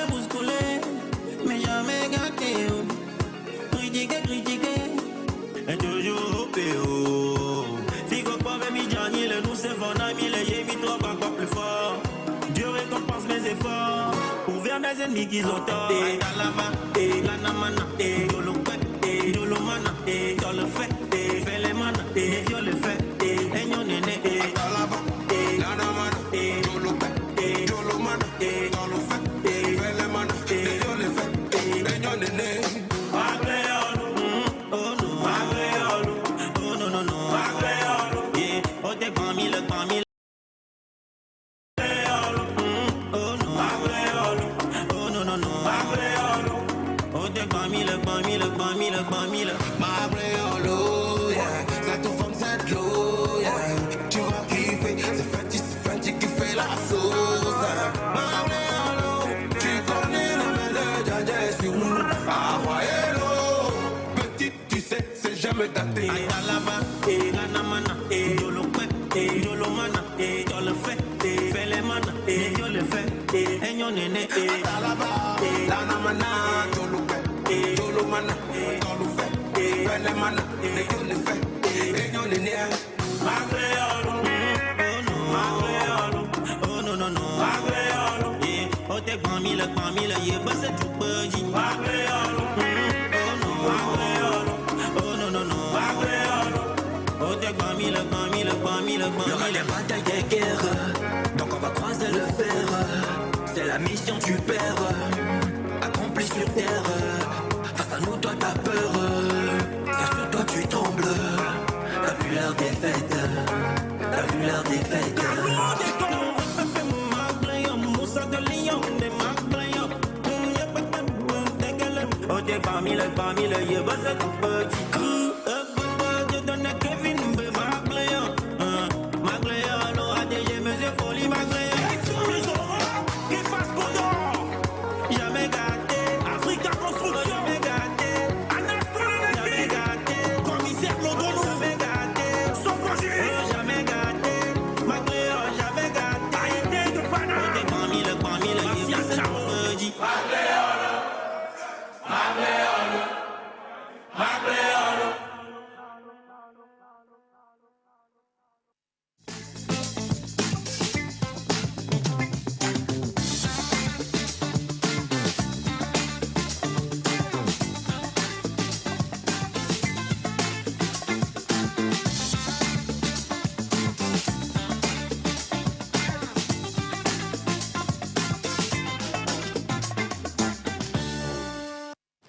Bousculé, mais jamais gâté. Critiqué, et toujours au PO. Figo pas mi Gianni, le nous c'est Vanami, les Yémi trop encore plus fort. Dieu récompense mes efforts. Ouvert des ennemis qui ont tort. Dalava, Lanamana, Dolopet, Dolomana, dans le fait, fais les manas, Dieu le fait, et non néné, Dalava, Lanamana, Dolopet, Dolomana, dans le fait, fais les manas, Dieu le fait, et non néné. C'est tout femme, c'est de l'eau, tu vas kiffer, c'est Fenty qui fait la sauce. Tu connais le ménage de sur nous. Ah ouais, hello, petite, tu sais, c'est jamais daté. Aïdalava, Lanamana, Dolopet, Dolomana, dans le fait, fais les manas, Dieu le fait, et non néné. Aïdalava, Lanamana, Dolopet, Dolomana, dans le fait, fais les manas, Dieu le fait, et non néné. Oh non, non, non. Oh t'es grand mille, bah c'est tout petit. Oh non, non, non. Oh t'es grand mille. Il y aura des batailles, des guerres, donc on va croiser le fer. C'est la mission du père, accomplie sur terre. Face à nous, toi t'as peur, face sur toi tu trembles. T'as vu leur défaite, t'as vu leur défaite. Oh t'es parmi le yéba c'est tout petit.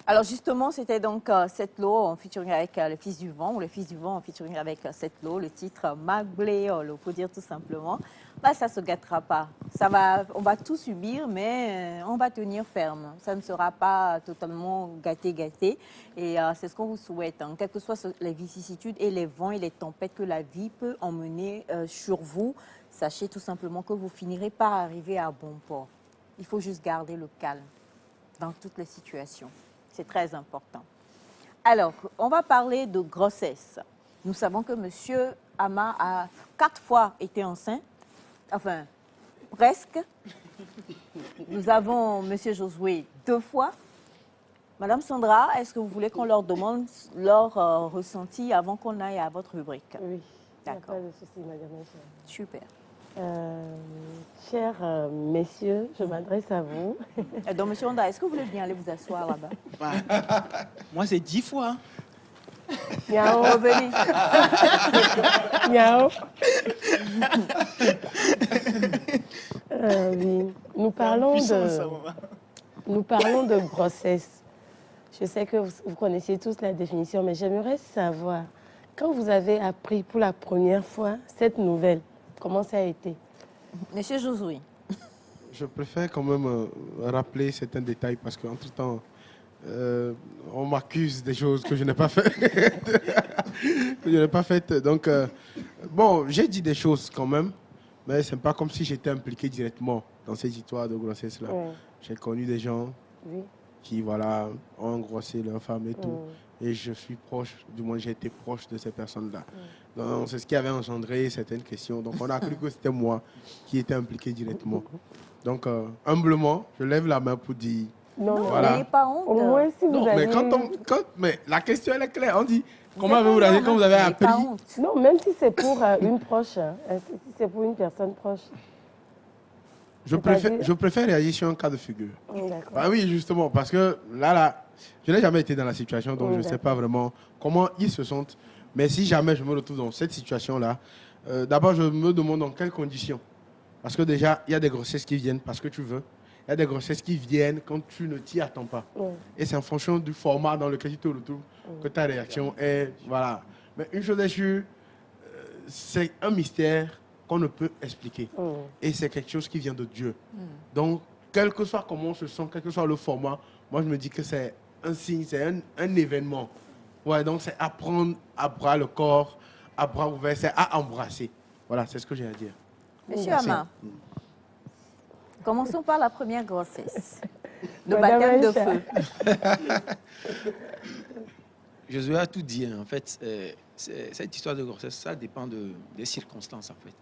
Alors justement, c'était donc Setlo en featuring avec le Fils du Vent, ou le Fils du Vent en featuring avec Setlo, le titre Magléolo, pour dire tout simplement. Bah, ça ne se gâtera pas. On va tout subir, mais on va tenir ferme. Ça ne sera pas totalement gâté. Et c'est ce qu'on vous souhaite. Hein. Quelles que soient les vicissitudes et les vents et les tempêtes que la vie peut emmener sur vous, sachez tout simplement que vous finirez par arriver à bon port. Il faut juste garder le calme dans toutes les situations. C'est très important. Alors, on va parler de grossesse. Nous savons que M. Ama a 4 fois été enceinte. Enfin, presque. Nous avons M. Josué 2 fois. Madame Sandra, est-ce que vous voulez qu'on leur demande leur ressenti avant qu'on aille à votre rubrique? Oui. D'accord. Pas de souci, madame. Super. Chers messieurs, je m'adresse à vous. Donc, M. Honda, est-ce que vous voulez bien aller vous asseoir là-bas? Moi, c'est 10 fois. Miao. Revenez. Miao. Oui. Nous parlons de grossesse. Je sais que vous connaissez tous la définition, mais j'aimerais savoir, quand vous avez appris pour la première fois cette nouvelle, comment ça a été? Monsieur Josué. Je préfère quand même rappeler certains détails parce qu'entre-temps, on m'accuse des choses que je n'ai pas faites. Que je n'ai pas faites. Donc, bon, j'ai dit des choses quand même, mais ce n'est pas comme si j'étais impliqué directement dans ces histoires de grossesse-là. Ouais. J'ai connu des gens Oui. qui, voilà, ont engrossé leur femme et tout. Et je suis proche, du moins j'ai été proche de ces personnes-là. Donc, c'est ce qui avait engendré certaines questions. Donc, on a cru que c'était moi qui étais impliqué directement. Donc, humblement, je lève la main pour dire... Non, non. Voilà. N'ayez pas honte. Au moins, si vous Non, avez... mais la question, elle est claire. On dit, comment C'est avez-vous pas réagi quand vous avez n'ayez pas appris? honte. Non, même si c'est pour une proche, hein, si c'est pour une personne proche. Je préfère réagir sur un cas de figure. D'accord. Bah oui, justement, parce que là, je n'ai jamais été dans la situation, donc je ne sais pas vraiment comment ils se sentent. Mais si jamais je me retrouve dans cette situation-là, d'abord, je me demande dans quelles conditions. Parce que déjà, il y a des grossesses qui viennent parce que tu veux. Il y a des grossesses qui viennent quand tu ne t'y attends pas. Et c'est en fonction du format dans lequel tu te retrouves que ta réaction est... Voilà. Mais une chose est sûre, c'est un mystère qu'on ne peut expliquer. Et c'est quelque chose qui vient de Dieu. Donc, quel que soit comment on se sent, quel que soit le format, moi je me dis que c'est un signe, c'est un événement. Ouais, donc c'est à prendre à bras le corps, à bras ouverts, c'est à embrasser. Voilà, c'est ce que j'ai à dire. Monsieur Merci. Ama, commençons par la première grossesse. Le Madame baptême de Aïcha. feu. Josué a tout dit. En fait, cette histoire de grossesse, ça dépend des circonstances, en fait.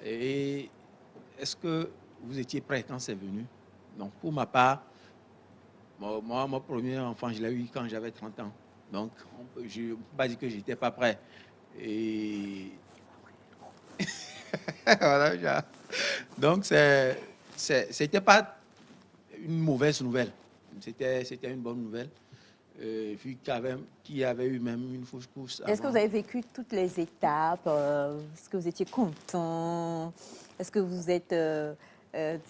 Et est-ce que vous étiez prêt quand c'est venu? Donc, pour ma part, moi, mon premier enfant, je l'ai eu quand j'avais 30 ans. Donc, je ne peux pas dire que je n'étais pas prêt. Et voilà, donc, c'était pas une mauvaise nouvelle. C'était une bonne nouvelle. Puis qui avait eu même une fausse couche. Est-ce que vous avez vécu toutes les étapes? Est-ce que vous étiez content? Est-ce que vous êtes...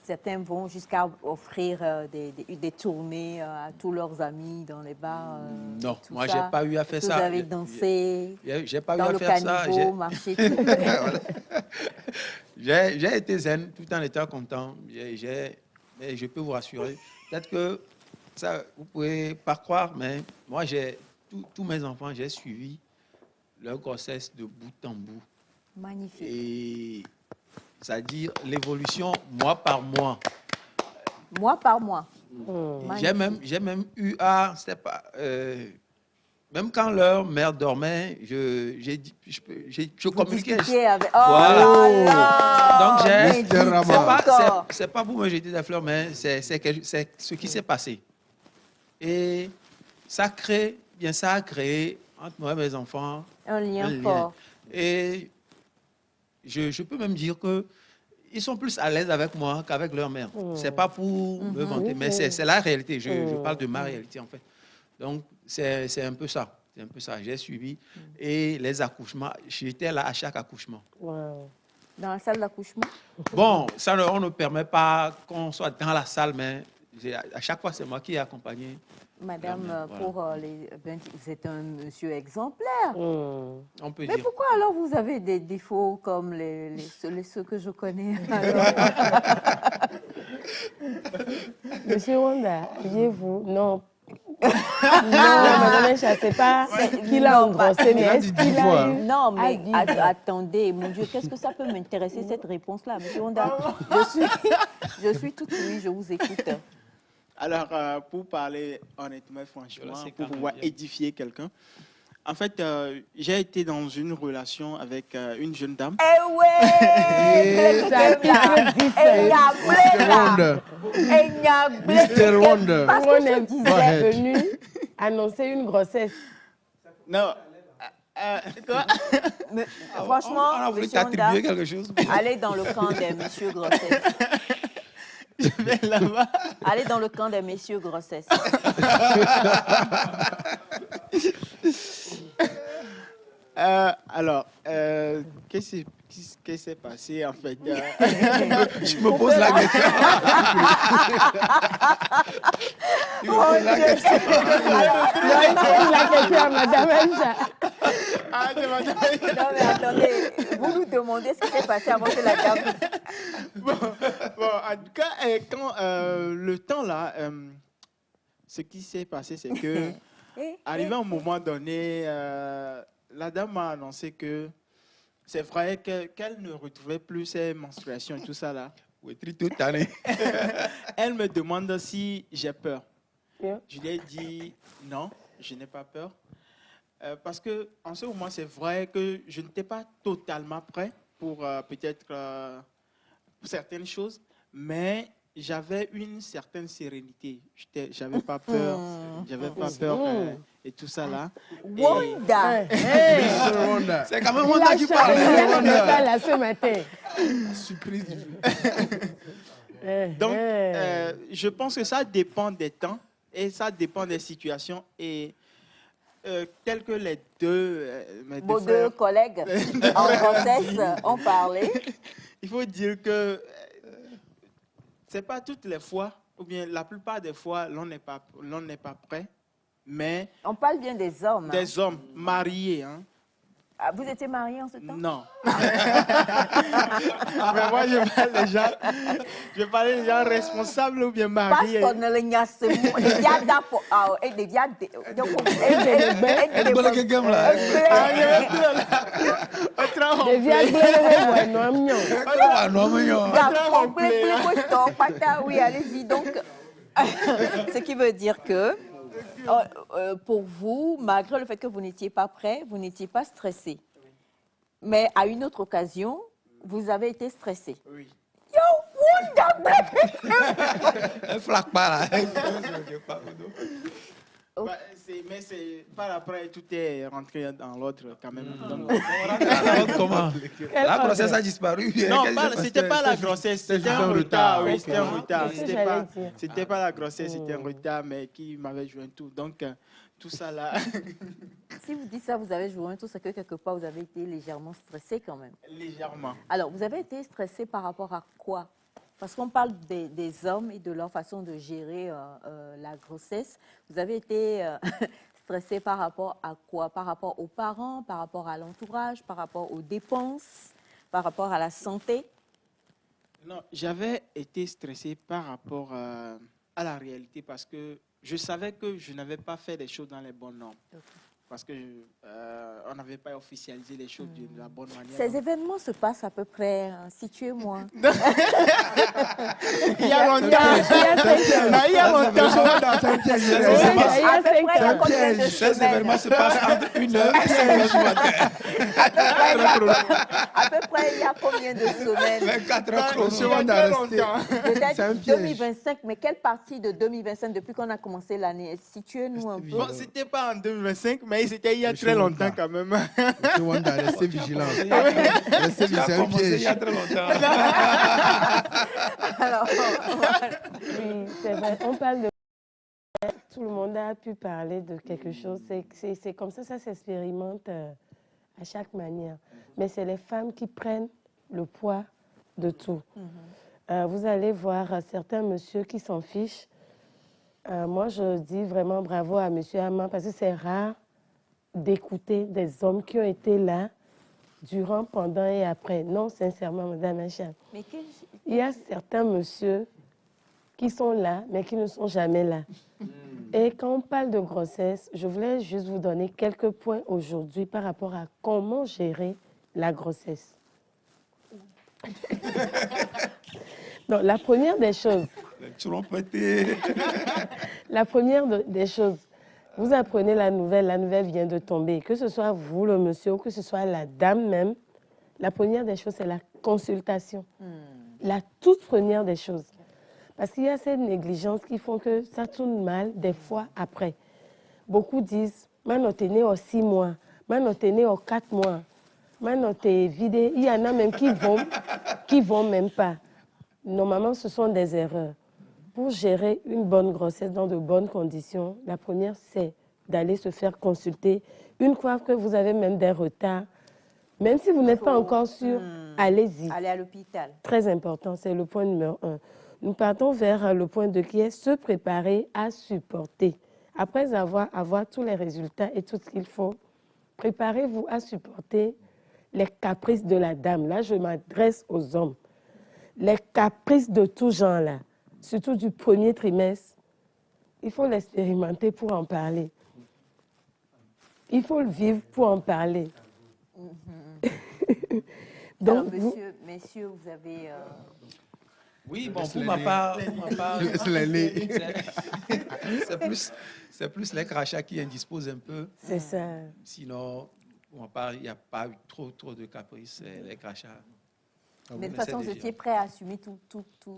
certains vont jusqu'à offrir des tournées à tous leurs amis dans les bars. Non, tout moi, ça. j'ai pas eu à faire Est-ce que ça. vous avez dansé J'ai pas eu dans à le faire ça. caniveau, marché tout. Voilà. J'ai été zen tout en étant content. Mais je peux vous rassurer. Peut-être que ça, vous pouvez pas croire, mais moi, tous mes enfants, j'ai suivi leur grossesse de bout en bout. Magnifique. Et c'est-à-dire l'évolution mois par mois. Mois par mois. J'ai même eu à... même quand leur mère dormait, je communiquais. Avec... Voilà. Oh là Donc, c'est pas pour me jeter des fleurs, mais c'est ce qui s'est passé. Et ça a créé entre moi et mes enfants un lien fort. Et je peux même dire que ils sont plus à l'aise avec moi qu'avec leur mère. C'est pas pour me vanter, mais c'est la réalité. Je parle de ma réalité, en fait. Donc, c'est un peu ça. C'est un peu ça. J'ai suivi. Et les accouchements, j'étais là à chaque accouchement. Wow. Dans la salle d'accouchement? Bon, ça, on ne permet pas qu'on soit dans la salle, mais à chaque fois, c'est moi qui ai accompagné. Madame, Voilà. pour vous êtes un monsieur exemplaire. On peut Mais dire. pourquoi alors vous avez des défauts comme ceux que je connais alors? Monsieur Wanda, vous non. Non, madame Aïcha, c'est pas qu'il a engrossé, mais est-ce qu'il a eu... Non, mais à vivre? attendez, mon Dieu, qu'est-ce que ça peut m'intéresser, cette réponse-là, monsieur Wanda? Je suis toute oui, je vous écoute. Alors, pour parler honnêtement, franchement, c'est pour quand pouvoir même bien. édifier quelqu'un, en fait, j'ai été dans une relation avec une jeune dame. Eh ouais! Mr. Wonder. Parce On que je est disais, venu annoncer une grossesse. Non. Quoi? mais, franchement, On a voulu monsieur Honda, t'attribuer quelque chose. allez dans le camp des messieurs grossesse. Je vais là-bas. Allez dans le camp des messieurs grossesse. Alors, qu'est-ce qui s'est passé en fait? Je me pose la question. Je me pose la question. Non, il pose la question à madame Aïcha. Ah, c'est madame. Non mais attendez, vous nous demandez ce qui s'est passé avant que la dame... Bon, en tout cas, quand le temps là, ce qui s'est passé, c'est que, arrivé à un moment donné, la dame m'a annoncé que c'est vrai qu'elle ne retrouvait plus ses menstruations et tout ça là. Oui, toute année. Elle me demande si j'ai peur. Yeah. Je lui ai dit non, je n'ai pas peur. Parce qu'en ce moment, c'est vrai que je n'étais pas totalement prêt pour peut-être pour certaines choses, mais j'avais une certaine sérénité. J'avais pas peur, et tout ça là. Wanda. C'est quand même Il Wanda a qui changé parle. ça là ce matin. Surprise du jour. Donc, je pense que ça dépend des temps et ça dépend des situations. Et tels que les mes Vos deux deux frères, collègues en grossesse ont parlé. il faut dire que c'est pas toutes les fois, ou bien la plupart des fois, l'on n'est pas prêt, mais On parle bien des hommes. Hein. des hommes mariés, hein. Ah, vous étiez mariés en ce temps? Non. Mais moi, je parle des gens responsables ou bien mariés. Parce qu'on ne le nyasse mou- des via d'apo- ah, et des via de- Elle connaît quelqu'un là. Devia glere no mignon. Non, mais non. D'apo- plé- plé- plé- plé- pata. Oui, allez-y. Donc, ce qui veut dire que pour vous, malgré le fait que vous n'étiez pas prêt, vous n'étiez pas stressé. Mais à une autre occasion, vous avez été stressé. Oui. Yo, Wanda, Elle flaque pas là. Bah, mais c'est par après, tout est rentré dans l'autre quand même. Donc, Alors, comment? La grossesse a disparu. non, c'était pas la grossesse, c'était un retard. Oui, c'était un retard. C'est ce que j'allais dire. C'était pas la grossesse, c'était un retard, mais qui m'avait joué un tour. Donc, tout ça là, Si vous dites ça, vous avez joué un tour, c'est que quelque part, vous avez été légèrement stressé quand même. légèrement. Alors, vous avez été stressé par rapport à quoi? Parce qu'on parle des hommes et de leur façon de gérer la grossesse. Vous avez été stressé par rapport à quoi? Par rapport aux parents, par rapport à l'entourage, par rapport aux dépenses, par rapport à la santé? Non, j'avais été stressé par rapport à la réalité parce que je savais que je n'avais pas fait les choses dans les bonnes normes. Ok. Parce que on n'avait pas officialisé les choses de la bonne manière. Ces événements se passent à peu près, situez-moi. Il y a longtemps. Il y a longtemps. À peu près, il y a combien de Ces semaines? événements se passent entre 1h et 5h du matin. À peu près, il y a combien de semaines? 24 heures chrono. Monsieur Wanda, restez. C'est un Peut-être piège. 2025, mais quelle partie de 2025 depuis qu'on a commencé l'année? Situez-nous un peu. Bon, c'était pas en 2025, mais c'était il y a Monsieur très longtemps Wanda. quand même. Monsieur Wanda, restez vigilant. Restez Ça vigilant, a c'est un commencé il y a piège. très longtemps. Alors, Oui, c'est vrai. On parle de... Tout le monde a pu parler de quelque chose. C'est comme ça s'expérimente à chaque manière. Mais c'est les femmes qui prennent le poids de tout. Vous allez voir certains messieurs qui s'en fichent. Moi, je dis vraiment bravo à monsieur Ama parce que c'est rare d'écouter des hommes qui ont été là durant, pendant et après. Non, sincèrement, madame Acha. mais Il y a certains messieurs qui sont là, mais qui ne sont jamais là. Et quand on parle de grossesse, je voulais juste vous donner quelques points aujourd'hui par rapport à comment gérer la grossesse. Donc, la première des choses, la première des choses, vous apprenez la nouvelle vient de tomber. Que ce soit vous, le monsieur, ou que ce soit la dame même, la première des choses, c'est la consultation. La toute première des choses. Parce qu'il y a ces négligences qui font que ça tourne mal des fois après. Beaucoup disent, maintenant t'es né aux 6 mois, maintenant t'es né aux 4 mois, maintenant t'es vidé. Il y en a même qui vont même pas. Normalement, ce sont des erreurs. Pour gérer une bonne grossesse dans de bonnes conditions, la première, c'est d'aller se faire consulter. Une fois que vous avez même des retards, même si vous n'êtes pas encore sûr, allez-y. aller à l'hôpital. Très important, c'est le point numéro 1. Nous partons vers le point 2 qui est se préparer à supporter. Après avoir tous les résultats et tout ce qu'il faut, préparez-vous à supporter les caprices de la dame. Là, je m'adresse aux hommes. les caprices de tout genre, là, surtout du premier trimestre, il faut l'expérimenter pour en parler. Il faut le vivre pour en parler. Donc, alors, messieurs, vous avez... Oui, bon, pour ma part, c'est plus les crachats qui indisposent un peu. C'est ça. Sinon, pour ma part, il n'y a pas eu trop de caprices, les crachats. Mais de toute façon, vous étiez prêt à assumer tout.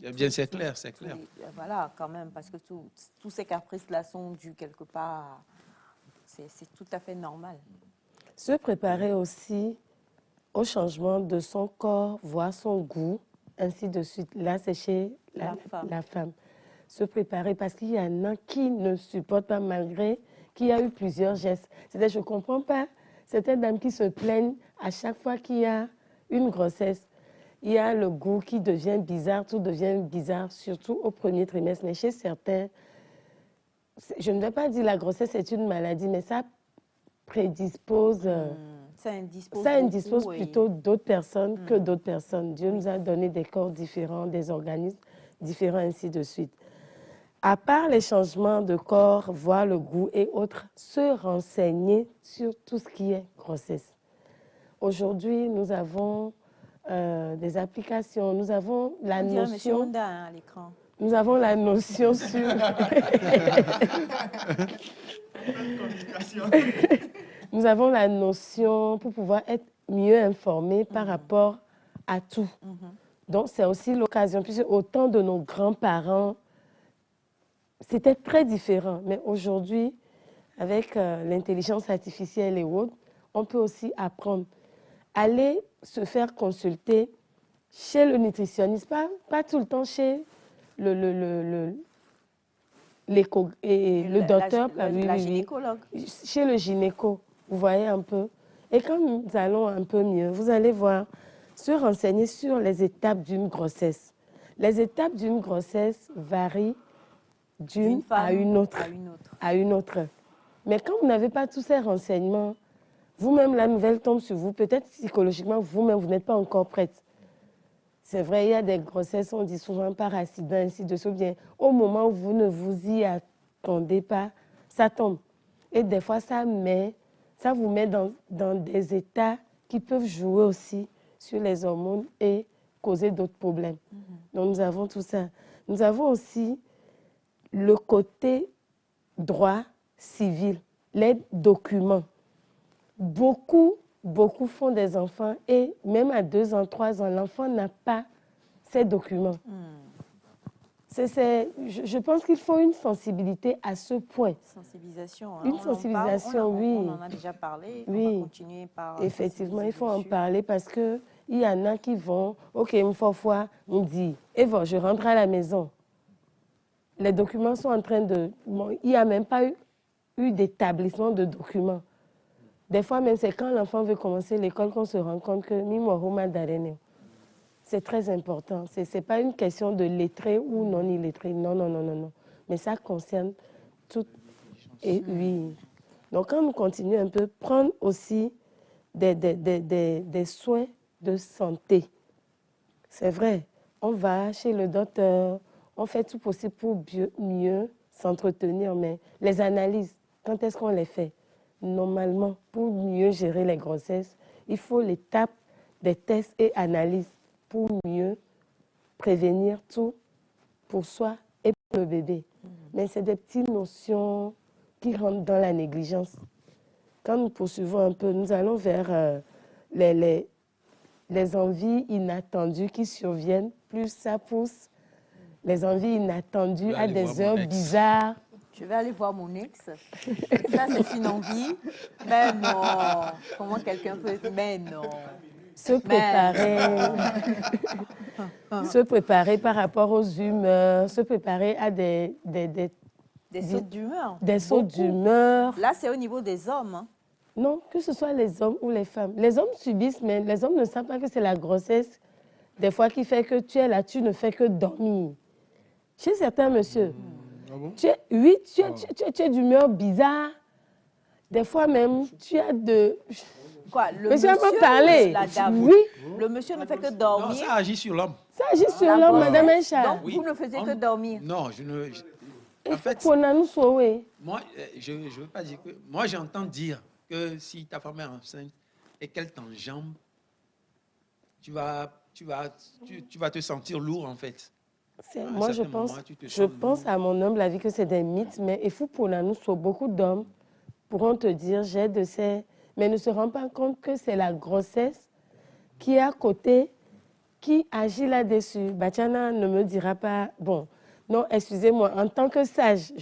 Eh bien, c'est clair, c'est clair. Voilà, quand même, parce que tous ces caprices-là sont dus quelque part. C'est tout à fait normal. Se préparer aussi au changement de son corps, voir son goût, ainsi de suite. Là, c'est chez la femme. Se préparer parce qu'il y en a qui ne supportent pas malgré qu'il y a eu plusieurs gestes. C'est-à-dire, je ne comprends pas certaines dames qui se plaignent à chaque fois qu'il y a une grossesse. Il y a le goût qui devient bizarre, tout devient bizarre, surtout au premier trimestre. Mais chez certains, je ne vais pas dire la grossesse est une maladie, mais ça prédispose... Ça indispose plutôt d'autres personnes que d'autres personnes. Dieu nous a donné des corps différents, des organismes différents, ainsi de suite. À part les changements de corps, voir le goût et autres, se renseigner sur tout ce qui est grossesse. Aujourd'hui, nous avons des applications, nous avons la notion... à l'écran. Nous avons la notion sur... Nous avons la notion pour pouvoir être mieux informés par rapport à tout. Donc, c'est aussi l'occasion, puisque au temps de nos grands-parents, c'était très différent. Mais aujourd'hui, avec l'intelligence artificielle et autres, on peut aussi apprendre. Aller se faire consulter chez le nutritionniste, pas tout le temps chez le docteur, la gynécologue. Chez le gynéco, vous voyez un peu. Et quand nous allons un peu mieux, vous allez voir, se renseigner sur les étapes d'une grossesse. Les étapes d'une grossesse varient d'une à une autre. Mais quand vous n'avez pas tous ces renseignements, vous-même, la nouvelle tombe sur vous, peut-être psychologiquement, vous-même, vous n'êtes pas encore prête. C'est vrai, il y a des grossesses, on dit souvent par accident, ainsi de suite. Bien, au moment où vous ne vous y attendez pas, ça tombe. Et des fois, ça vous met dans des états qui peuvent jouer aussi sur les hormones et causer d'autres problèmes. Donc, nous avons tout ça. Nous avons aussi le côté droit civil, les documents. Beaucoup font des enfants et même à 2 ans, 3 ans, l'enfant n'a pas ces documents. Je pense qu'il faut une sensibilité à ce point. Sensibilisation. Hein, une sensibilisation, oui. On en a déjà parlé. Oui. On va continuer par... Effectivement, il faut en parler parce qu'il y en a qui vont, ok, une fois, on dit, et voilà, je rentre à la maison. Les documents sont en train de... il n'y a même pas eu d'établissement de documents. Des fois, même, c'est quand l'enfant veut commencer l'école qu'on se rend compte que c'est très important. Ce n'est pas une question de lettré ou non illettré. Non. Mais ça concerne tout. Et oui. Donc, quand on continue un peu, prendre aussi des soins de santé. C'est vrai, on va chez le docteur, on fait tout possible pour mieux s'entretenir, mais les analyses, quand est-ce qu'on les fait? Normalement, pour mieux gérer les grossesses, il faut l'étape des tests et analyses pour mieux prévenir tout pour soi et pour le bébé. Mais c'est des petites notions qui rentrent dans la négligence. Quand nous poursuivons un peu, nous allons vers les envies inattendues qui surviennent. Plus ça pousse, les envies inattendues à des heures bizarres. Je vais aller voir mon ex. Ça, c'est une envie. Mais non. Comment quelqu'un peut... Mais non. Se préparer par rapport aux humeurs, se préparer à des sautes d'humeur. Des sautes d'humeur. Là, c'est au niveau des hommes. Hein. Non, que ce soit les hommes ou les femmes. Les hommes subissent, mais les hommes ne savent pas que c'est la grossesse, des fois, qui fait que tu es là, tu ne fais que dormir. Chez certains monsieur, tu es d'humeur bizarre. Des fois même, tu as de... Quoi, le monsieur peut parler. La dame. Oui, Le monsieur ne fait que Non, dormir. ça agit sur l'homme. Ça agit sur La l'homme, grossesse. Madame Aïcha. Donc, Oui. vous ne faisiez que On- dormir. Non, Il en faut fait, qu'on a nous sauvé. moi, je ne veux pas dire que... Moi, j'entends dire que si ta femme est enceinte et qu'elle t'enjambe, tu vas te sentir lourd, en fait. À un Moi, je certain pense, moment, tu te je sens pense lourd. à mon humble avis que c'est des mythes, mais il faut pour nous, soit beaucoup d'hommes pourront te dire j'ai de ces, mais ne se rendent pas compte que c'est la grossesse qui est à côté, qui agit là-dessus. Batiana ne me dira pas, bon, non, excusez-moi, en tant que sage,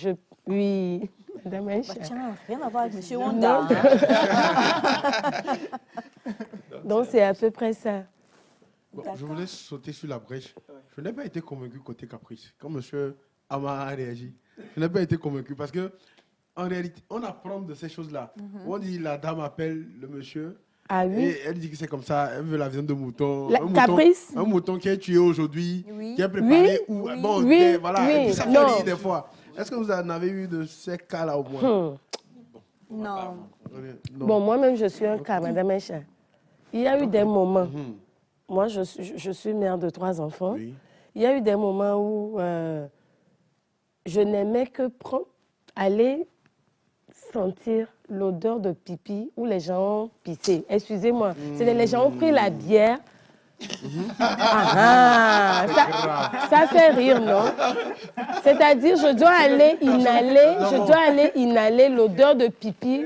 oui, Madame Aïcha. Bah, tiens, rien à voir avec M. Non. Wanda. Hein. Donc c'est à peu près ça. Bon, D'accord. je voulais sauter sur la brèche. Je n'ai pas été convaincu côté caprice. Quand monsieur Ama a réagi, je n'ai pas été convaincu parce que en réalité, on apprend de ces choses-là. On dit la dame appelle le monsieur Ah oui. et elle dit que c'est comme ça, elle veut la viande de mouton. La- un mouton caprice. Un mouton qui est tué aujourd'hui, Oui. qui est préparé. Oui. Ou, Oui. bon, Oui. voilà. Oui. Et puis ça fait Non. rire des fois. Est-ce que vous en avez eu de ces cas-là au moins Non. Non. Bon, moi-même, je suis un cas, Madame Aïcha. Il y a eu des moments, Mhm. moi, je suis mère de 3 enfants. Oui. Il y a eu des moments où je n'aimais que aller sentir l'odeur de pipi où les gens ont pissé. Excusez-moi, les gens ont pris la bière. Ah, ça fait rire, non? C'est-à-dire, je dois aller inhaler l'odeur de pipi.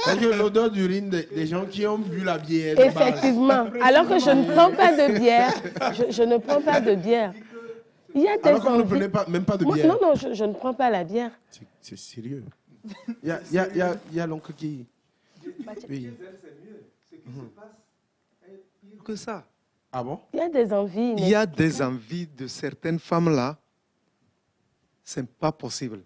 C'est que l'odeur d'urine des gens qui ont bu la bière. de base. Effectivement. Alors que je ne prends pas de bière. Je ne prends pas de bière. Il y a des Alors que vous ne envies- prenez même pas de Moi, bière. non, non, je ne prends pas la bière. C'est sérieux. Il y a l'oncle qui... Oui. Que ça. Ah bon? Il y a des envies. Il y a des envies de certaines femmes-là. C'est pas possible.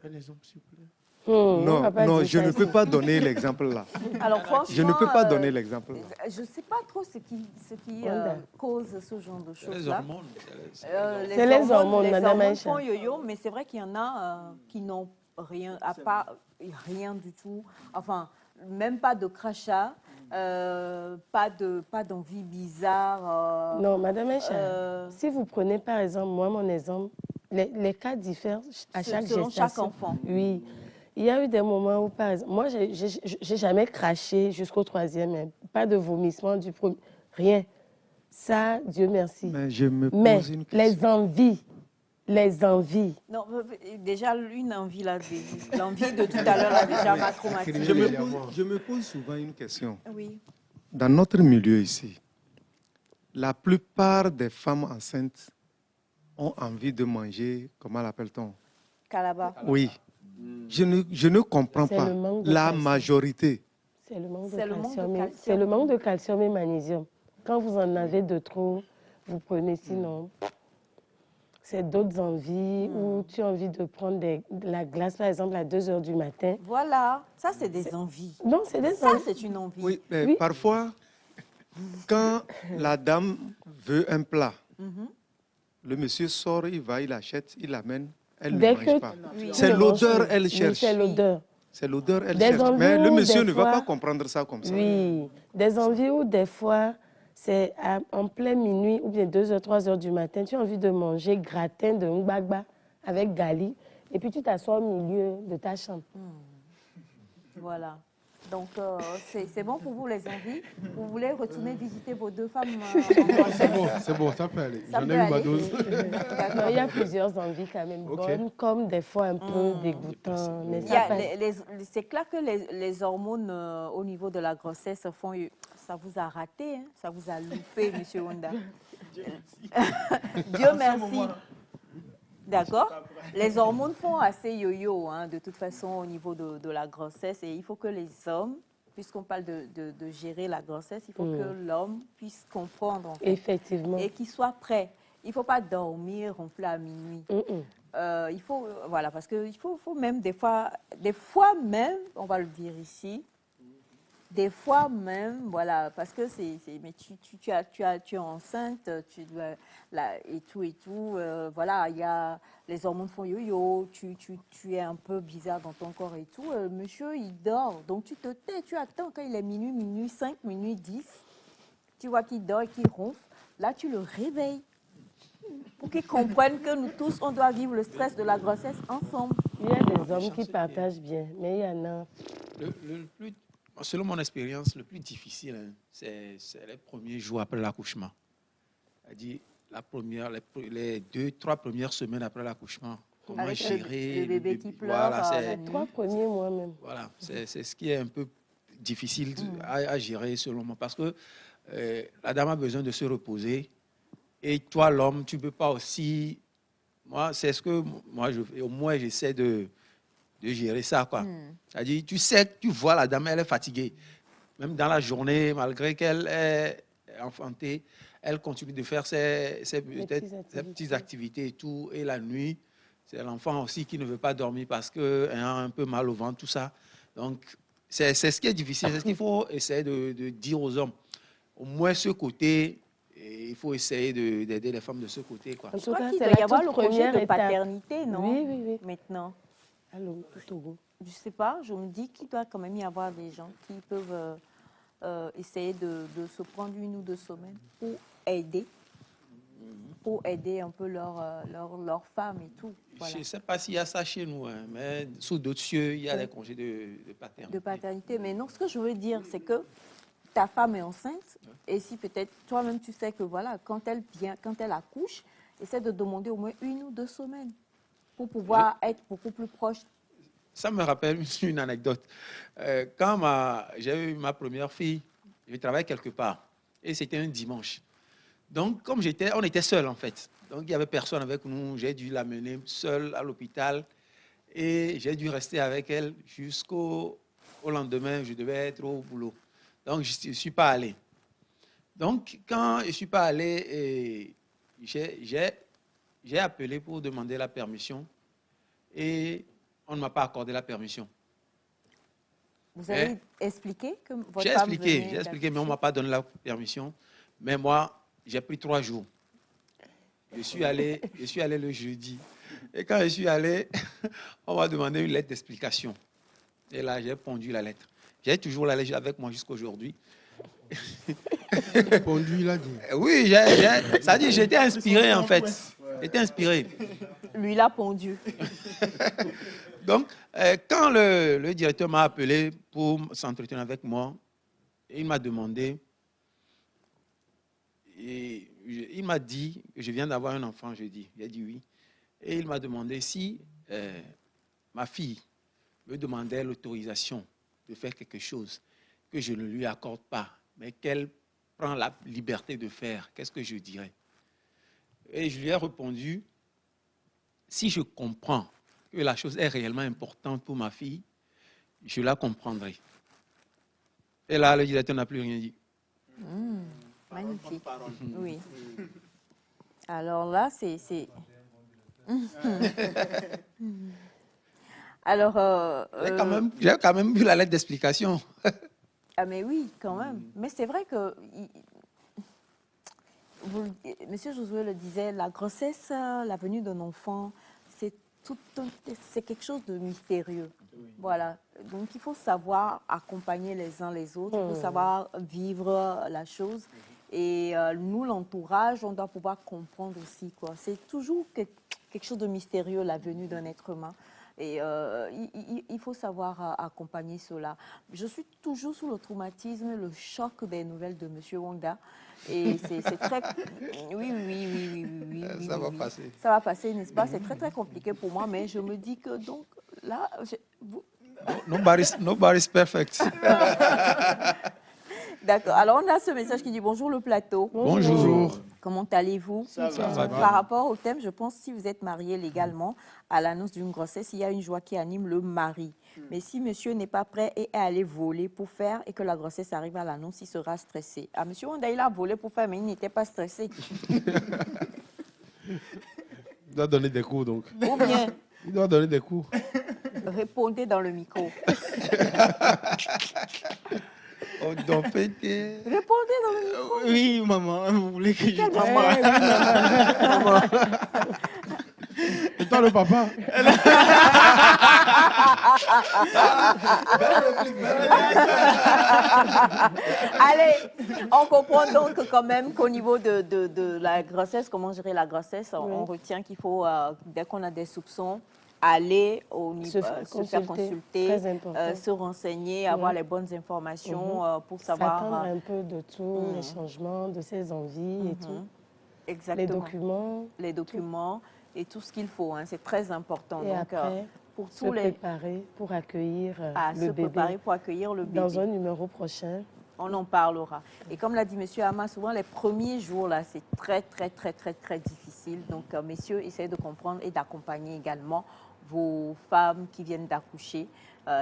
Non, non, je ne peux pas donner l'exemple là. Alors, franchement, Je ne peux pas donner l'exemple là. je ne sais pas trop ce qui Wanda. cause ce genre de Les choses-là. hormones. C'est les hormones, les Madame hormones Aïcha. font yo-yo, mais c'est vrai qu'il y en a qui n'ont rien, à part rien du tout. Enfin, même pas de crachat, pas d'envie bizarre. Non, Madame Aïcha, euh, si vous prenez par exemple, moi, mon exemple, les cas diffèrent à chaque selon gestation. chaque enfant. Oui. Il y a eu des moments où, par exemple, moi, j'ai jamais craché jusqu'au 3e, hein. Pas de vomissement du premier, rien. Ça, Dieu merci. Mais je me Mais pose une question. les envies. Non, déjà, une envie, là, l'envie de tout à l'heure, là, déjà m'a traumatisée. Je me pose souvent une question. Oui. Dans notre milieu ici, la plupart des femmes enceintes ont envie de manger, comment l'appelle-t-on? Calabar. Oui. Je ne comprends C'est pas. le manque de La calcium. majorité. C'est le manque de C'est le manque de calcium. calcium. C'est le manque de calcium et magnésium. Quand vous en avez de trop, vous prenez, sinon, c'est d'autres envies où tu as envie de prendre de la glace, par exemple, à 2 heures du matin. Voilà, ça, c'est des envies. Non, c'est des Ça, envies. c'est une envie. Oui, mais Oui. parfois, quand la dame veut un plat, Mhm. le monsieur sort, il va, il achète, il l'amène, elle ne Dès mange que pas. Oui. C'est tu l'odeur, manges, elle oui, cherche. C'est l'odeur. C'est l'odeur, elle Des cherche. envies Mais le où, monsieur des ne va fois- pas comprendre ça comme ça. Oui, des envies où des fois, c'est en plein minuit ou bien 2 heures, 3 heures du matin, tu as envie de manger gratin de ngbagba avec gali et puis tu t'assois au milieu de ta chambre. Voilà. Donc, c'est bon pour vous, les envies. Vous voulez retourner visiter vos 2 femmes en C'est bon, ça peut aller. Ça J'en peut ai eu ma aller. dose. Non, il y a plusieurs envies quand même Ok. bonnes, comme des fois un peu dégoûtantes, mais Il y ça a passe. c'est clair que les hormones au niveau de la grossesse font... Ça vous a raté, hein? Ça vous a loupé, Monsieur Wanda. Dieu merci. D'accord. Les hormones font assez yo-yo, hein, de toute façon, au niveau de la grossesse. Et il faut que les hommes, puisqu'on parle de gérer la grossesse, il faut que l'homme puisse comprendre, en fait, Effectivement. et qu'il soit prêt. Il ne faut pas dormir ronfler à minuit. Il faut, voilà, parce qu'il faut même des fois même, on va le dire ici, des fois même, voilà, parce que mais tu es enceinte, tu dois, là, et tout, voilà, il y a, les hormones font yo-yo, tu es un peu bizarre dans ton corps et tout, monsieur, il dort, donc tu te tais, tu attends quand il est minuit 5, minuit 10, tu vois qu'il dort et qu'il ronfle, là, tu le réveilles. Pour qu'ils comprennent que nous tous, on doit vivre le stress de la grossesse ensemble. Il y a des hommes qui partagent bien, mais il y en a... Selon mon expérience, le plus difficile, hein, c'est les premiers jours après l'accouchement. C'est-à-dire les 2-3 premières semaines après l'accouchement. Comment avec gérer le bébé qui pleure la nuit. 3 premiers mois même. Voilà, c'est ce qui est un peu difficile à gérer selon moi. Parce que la dame a besoin de se reposer. Et toi, l'homme, tu ne peux pas aussi... Moi, c'est ce que au moins j'essaie de gérer ça, quoi. C'est-à-dire, tu sais, tu vois la dame, elle est fatiguée. Même dans la journée, malgré qu'elle est enfantée, elle continue de faire ses petites activités et tout. Et la nuit, c'est l'enfant aussi qui ne veut pas dormir parce qu'elle a un peu mal au ventre, tout ça. Donc, c'est ce qui est difficile. C'est ce qu'il faut essayer de dire aux hommes. Au moins, ce côté... Et il faut essayer d'aider les femmes de ce côté, quoi. Je crois qu'il doit y avoir le projet de paternité, non? Oui. Maintenant. Allô, Togo. Je ne sais pas, je me dis qu'il doit quand même y avoir des gens qui peuvent essayer de se prendre 1 ou 2 semaines pour aider un peu leurs femmes et tout. Voilà. Je ne sais pas s'il y a ça chez nous, hein, mais sous d'autres cieux, il y a des congés de paternité. De paternité. Mais non, ce que je veux dire, c'est que ta femme est enceinte, et si peut-être toi-même tu sais que voilà, quand elle accouche, essaie de demander au moins 1 ou 2 semaines pour pouvoir être beaucoup plus proche. Ça me rappelle une anecdote. Quand j'ai eu ma première fille, je travaillais quelque part, et c'était un dimanche. Donc, comme on était seuls en fait. Donc, il n'y avait personne avec nous. J'ai dû l'amener seule à l'hôpital, et j'ai dû rester avec elle jusqu'au lendemain. Je devais être au boulot. Donc, je ne suis pas allé. Donc, quand je ne suis pas allé, j'ai appelé pour demander la permission et on ne m'a pas accordé la permission. Vous avez expliqué que votre J'ai femme expliqué, mais on ne m'a pas donné la permission. Mais moi, j'ai pris 3 jours. Je suis allé le jeudi. Et quand je suis allé, on m'a demandé une lettre d'explication. Et là, j'ai pondu la lettre. J'ai toujours la lettre avec moi jusqu'à aujourd'hui. Pondu, il a dit. Oui, ça dit, j'étais inspiré en fait. J'étais inspiré. Lui, il a pondu. Donc, quand le directeur m'a appelé pour s'entretenir avec moi, il m'a demandé, et il m'a dit que je viens d'avoir un enfant jeudi. J'ai dit oui. Et il m'a demandé si ma fille me demandait l'autorisation de faire quelque chose que je ne lui accorde pas, mais qu'elle prend la liberté de faire, qu'est-ce que je dirais? Et je lui ai répondu, si je comprends que la chose est réellement importante pour ma fille, je la comprendrai. Et là, le directeur n'a plus rien dit. Magnifique. Oui. Alors là, c'est... Alors... J'ai quand même vu la lettre d'explication. Ah mais oui, quand même. Mais c'est vrai que... Monsieur Josué le disait, la grossesse, la venue d'un enfant, c'est quelque chose de mystérieux. Oui. Voilà. Donc, il faut savoir accompagner les uns les autres, il faut savoir vivre la chose. Et nous, l'entourage, on doit pouvoir comprendre aussi, quoi. C'est toujours quelque chose de mystérieux, la venue d'un être humain. Et il faut savoir accompagner cela. Je suis toujours sous le traumatisme, le choc des nouvelles de M. Wanda. Et c'est très... Oui. Ça va passer. Ça va passer, n'est-ce pas? C'est très, très compliqué pour moi, mais je me dis que donc, là... Nobody's perfect. D'accord. Alors, on a ce message qui dit « Bonjour le plateau ». Bonjour. Comment allez-vous? Ça va. Par rapport au thème, je pense que si vous êtes marié légalement, à l'annonce d'une grossesse, il y a une joie qui anime le mari. Mais si monsieur n'est pas prêt et est allé voler pour faire et que la grossesse arrive à l'annonce, il sera stressé. Ah, monsieur Wanda, il a volé pour faire, mais il n'était pas stressé. Il doit donner des coups, donc. Ou bien... Il doit donner des coups. Répondez dans le micro. Répondez dans le micro. Oui, maman, vous voulez que je Maman. Et toi, le papa? Allez, on comprend donc quand même qu'au niveau de la grossesse, comment gérer la grossesse, on retient qu'il faut, dès qu'on a des soupçons, aller au niveau, se faire consulter, se renseigner, avoir les bonnes informations pour savoir... S'attendre un peu de tout, les changements, de ses envies et tout. Exactement. Les documents et tout ce qu'il faut, hein, c'est très important. Et donc, après, pour se préparer pour accueillir le bébé. Dans un numéro prochain. On en parlera. Et comme l'a dit M. Ama, souvent les premiers jours, là, c'est très difficile. Donc, messieurs, essayez de comprendre et d'accompagner également vos femmes qui viennent d'accoucher.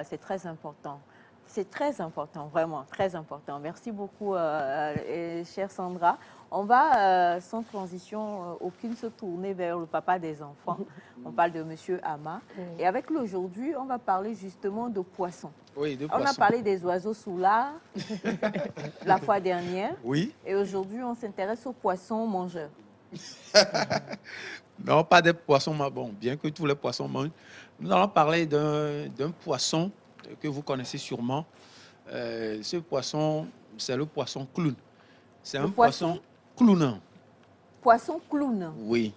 C'est très important. C'est très important, vraiment, très important. Merci beaucoup, chère Sandra. On va, sans transition aucune, se tourner vers le papa des enfants. On parle de M. Ama. Et avec lui aujourd'hui, on va parler justement de poissons. Oui, de on poissons. a parlé des oiseaux sous l'art la fois dernière. Oui. Et aujourd'hui, on s'intéresse aux poissons mangeurs. Non, pas des poissons, mais bon, bien que tous les poissons mangent. Nous allons parler d'un poisson que vous connaissez sûrement. Ce poisson, c'est le poisson clown. C'est un poisson clown. Poisson clown. Oui.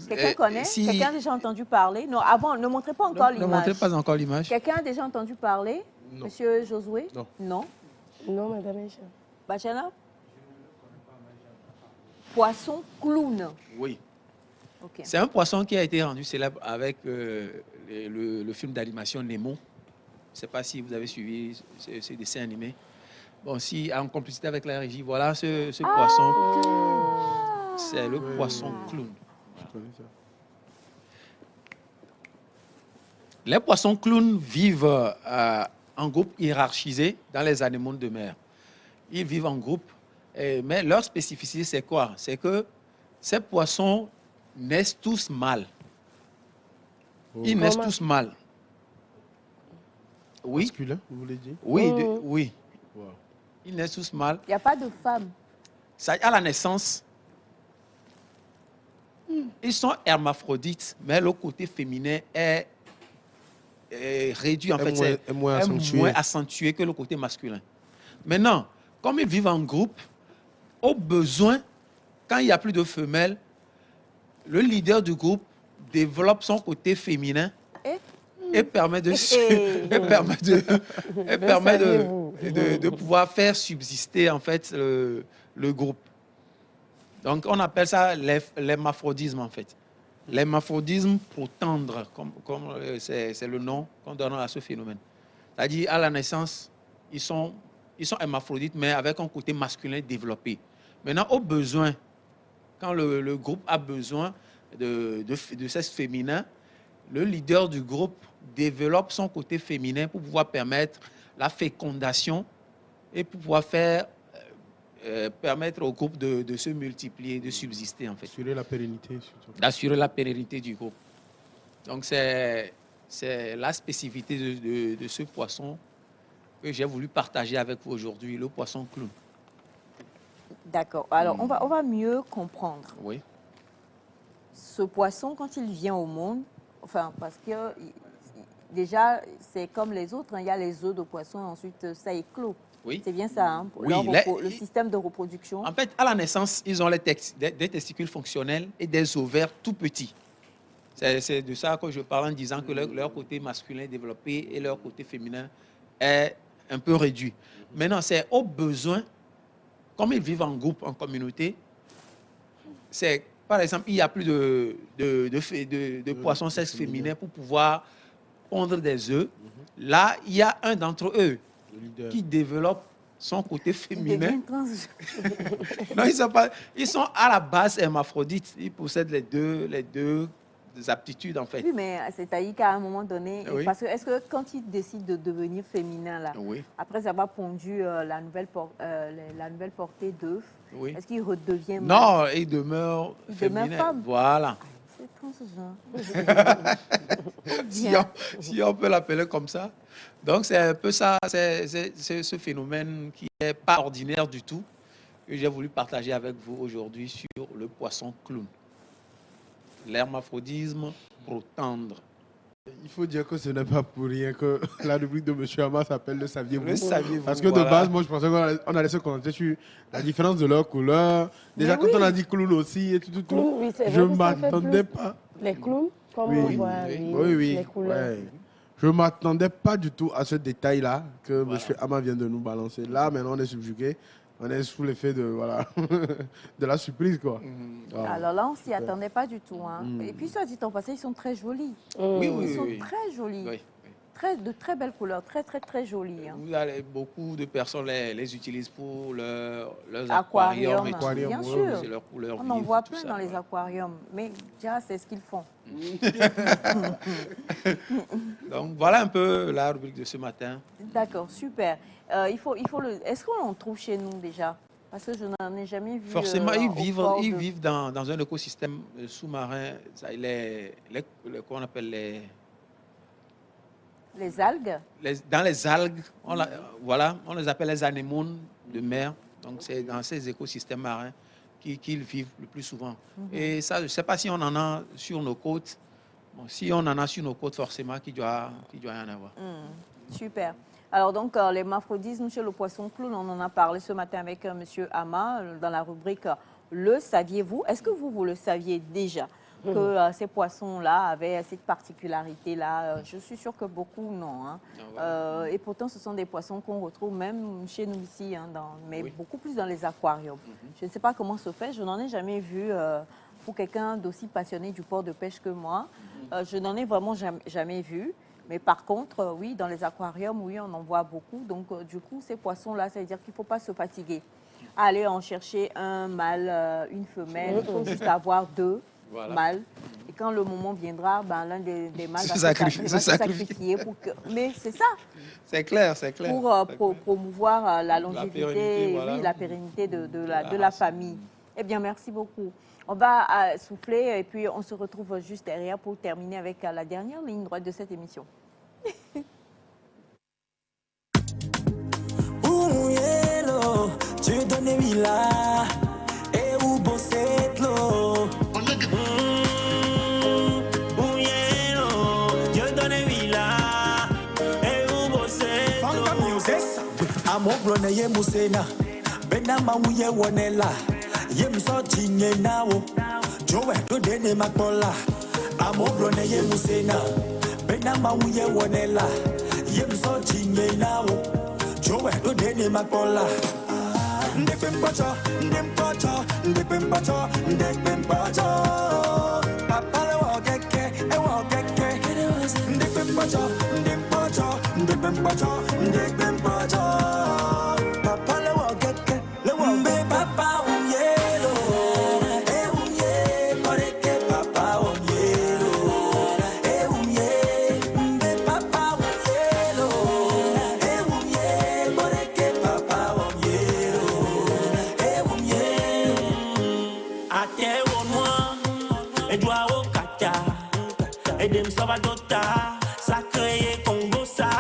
Quelqu'un connaît? Quelqu'un a déjà entendu parler? Non, avant, ne montrez pas encore l'image. Ne montrez pas encore l'image. Quelqu'un a déjà entendu parler? Non. Monsieur Josué? Non. Non? Non, madame Aïcha. Bachana? Poisson clown. Oui. Okay. C'est un poisson qui a été rendu célèbre avec le film d'animation Nemo. Je ne sais pas si vous avez suivi ce dessin animé. Bon, si en complicité avec la régie, voilà ce poisson. C'est le poisson clown. Les poissons clowns vivent en groupe hiérarchisé dans les anémones de mer. Ils vivent en groupe, mais leur spécificité, c'est quoi? C'est que ces poissons naissent tous mâles. Ils naissent tous mâles. Oui. Masculin, vous voulez dire? Oui, oui. Wow. Ils naissent tous mâles. Il n'y a pas de femmes. À la naissance, ils sont hermaphrodites, mais le côté féminin est réduit, en fait, c'est moins accentué que le côté masculin. Maintenant, comme ils vivent en groupe, au besoin, quand il n'y a plus de femelles, le leader du groupe développe son côté féminin et permet de pouvoir faire subsister, en fait, le groupe. Donc, on appelle ça l'hermaphrodisme, en fait. L'hermaphrodisme pour tendre, comme c'est le nom qu'on donne à ce phénomène. C'est-à-dire, à la naissance, ils sont hermaphrodites, mais avec un côté masculin développé. Maintenant, au besoin, quand le groupe a besoin de sexe féminin, le leader du groupe développe son côté féminin pour pouvoir permettre la fécondation et pour pouvoir permettre au groupe de se multiplier, de subsister, en fait. Assurer la pérennité, surtout. D'assurer la pérennité du groupe. Donc, c'est la spécificité de ce poisson que j'ai voulu partager avec vous aujourd'hui, le poisson clown. D'accord. Alors, on va mieux comprendre. Oui. Ce poisson, quand il vient au monde, enfin, parce que déjà, c'est comme les autres, hein, il y a les œufs de poisson, ensuite, ça éclot. Oui. C'est bien ça, hein, oui, le système de reproduction. En fait, à la naissance, ils ont des testicules fonctionnels et des ovaires tout petits. C'est de ça que je parle en disant que leur côté masculin est développé et leur côté féminin est un peu réduit. Maintenant, c'est au besoin, comme ils vivent en groupe, en communauté, c'est, par exemple, il n'y a plus de poissons sexe féminin pour pouvoir pondre des œufs. Là, il y a un d'entre eux qui développe son côté féminin. Non, ils sont à la base hermaphrodites. Ils possèdent les deux aptitudes, en fait. Oui, mais c'est-à-dire qu'à un moment donné, oui. parce que est-ce que quand ils décident de devenir féminin, là, oui. après avoir pondu la nouvelle portée d'œufs, oui. est-ce qu'ils redeviennent non, ils demeurent féminins. Voilà. C'est étrange, si on peut l'appeler comme ça. Donc, c'est un peu ça, c'est ce phénomène qui n'est pas ordinaire du tout, que j'ai voulu partager avec vous aujourd'hui sur le poisson clown. L'hermaphrodisme pour tendre. Il faut dire que ce n'est pas pour rien que la rubrique de M. Ama s'appelle Le Saviez-vous. Le saviez-vous. Parce que de base, moi, je pensais qu'on allait se concentrer sur la différence de leur couleur. Déjà, quand on a dit clown aussi et tout, oui, je ne m'attendais pas. Les clowns, comme on voit, les couleurs. Ouais. Je ne m'attendais pas du tout à ce détail-là que M. Ama vient de nous balancer. Là, maintenant, on est subjugué. On est sous l'effet de, voilà, de la surprise, quoi. Alors là, on ne s'y attendait pas du tout. Hein. Et puis, soit dit en passant, ils sont très jolis. Ils sont très jolis. Oui. De très belles couleurs, très jolis. Hein. Beaucoup de personnes les utilisent pour leurs aquariums. Bien sûr. Leur couleur on en voit plein dans les aquariums. Mais déjà, c'est ce qu'ils font. Donc, voilà un peu la rubrique de ce matin. D'accord, super. Est-ce qu'on en trouve chez nous déjà? Parce que je n'en ai jamais vu. Forcément, ils vivent dans un écosystème sous-marin. Qu'on appelle les algues. Dans les algues, on les appelle les anémones de mer. Donc, c'est dans ces écosystèmes marins qu'ils vivent le plus souvent. Et ça, je ne sais pas si on en a sur nos côtes. Bon, si on en a sur nos côtes, forcément, qu'il doit y en avoir. Super. Alors donc, les maphrodismes chez le poisson clown, on en a parlé ce matin avec M. Ama dans la rubrique « Le saviez-vous » Est-ce que vous le saviez déjà que ces poissons-là avaient cette particularité-là? Je suis sûre que beaucoup non. Hein. Et pourtant, ce sont des poissons qu'on retrouve même chez nous ici, hein, mais beaucoup plus dans les aquariums. Je ne sais pas comment se fait, je n'en ai jamais vu pour quelqu'un d'aussi passionné du port de pêche que moi. Je n'en ai vraiment jamais vu. Mais par contre, oui, dans les aquariums, oui, on en voit beaucoup. Donc, du coup, ces poissons-là, ça veut dire qu'il ne faut pas se fatiguer. Aller en chercher un mâle, une femelle, il faut juste avoir 2 mâles. Et quand le moment viendra, ben, l'un des mâles va se sacrifier. Mais c'est ça. C'est clair. Pour promouvoir la longévité, la pérennité de la famille. Eh bien, merci beaucoup. On va souffler et puis on se retrouve juste derrière pour terminer avec la dernière ligne droite de cette émission. Tu donnes là et où bosser l'eau. Tu donnes là et où bosser l'eau. Amoglone ye musena benama uye wonela yem so chinye nawo jowe do dene makola amoglone ye musena benama uye wonela yem so chinye nawo jowe do dene makola ndepempocho papale wogeke e wogeke ndepempocho papale wogeke le wombe papa uyelo e unye koreke papa uyelo e unye mbe papa uyelo e unye koreke papa uyelo e unye ate wonwa edwa okata edem savadota sacré Congo sa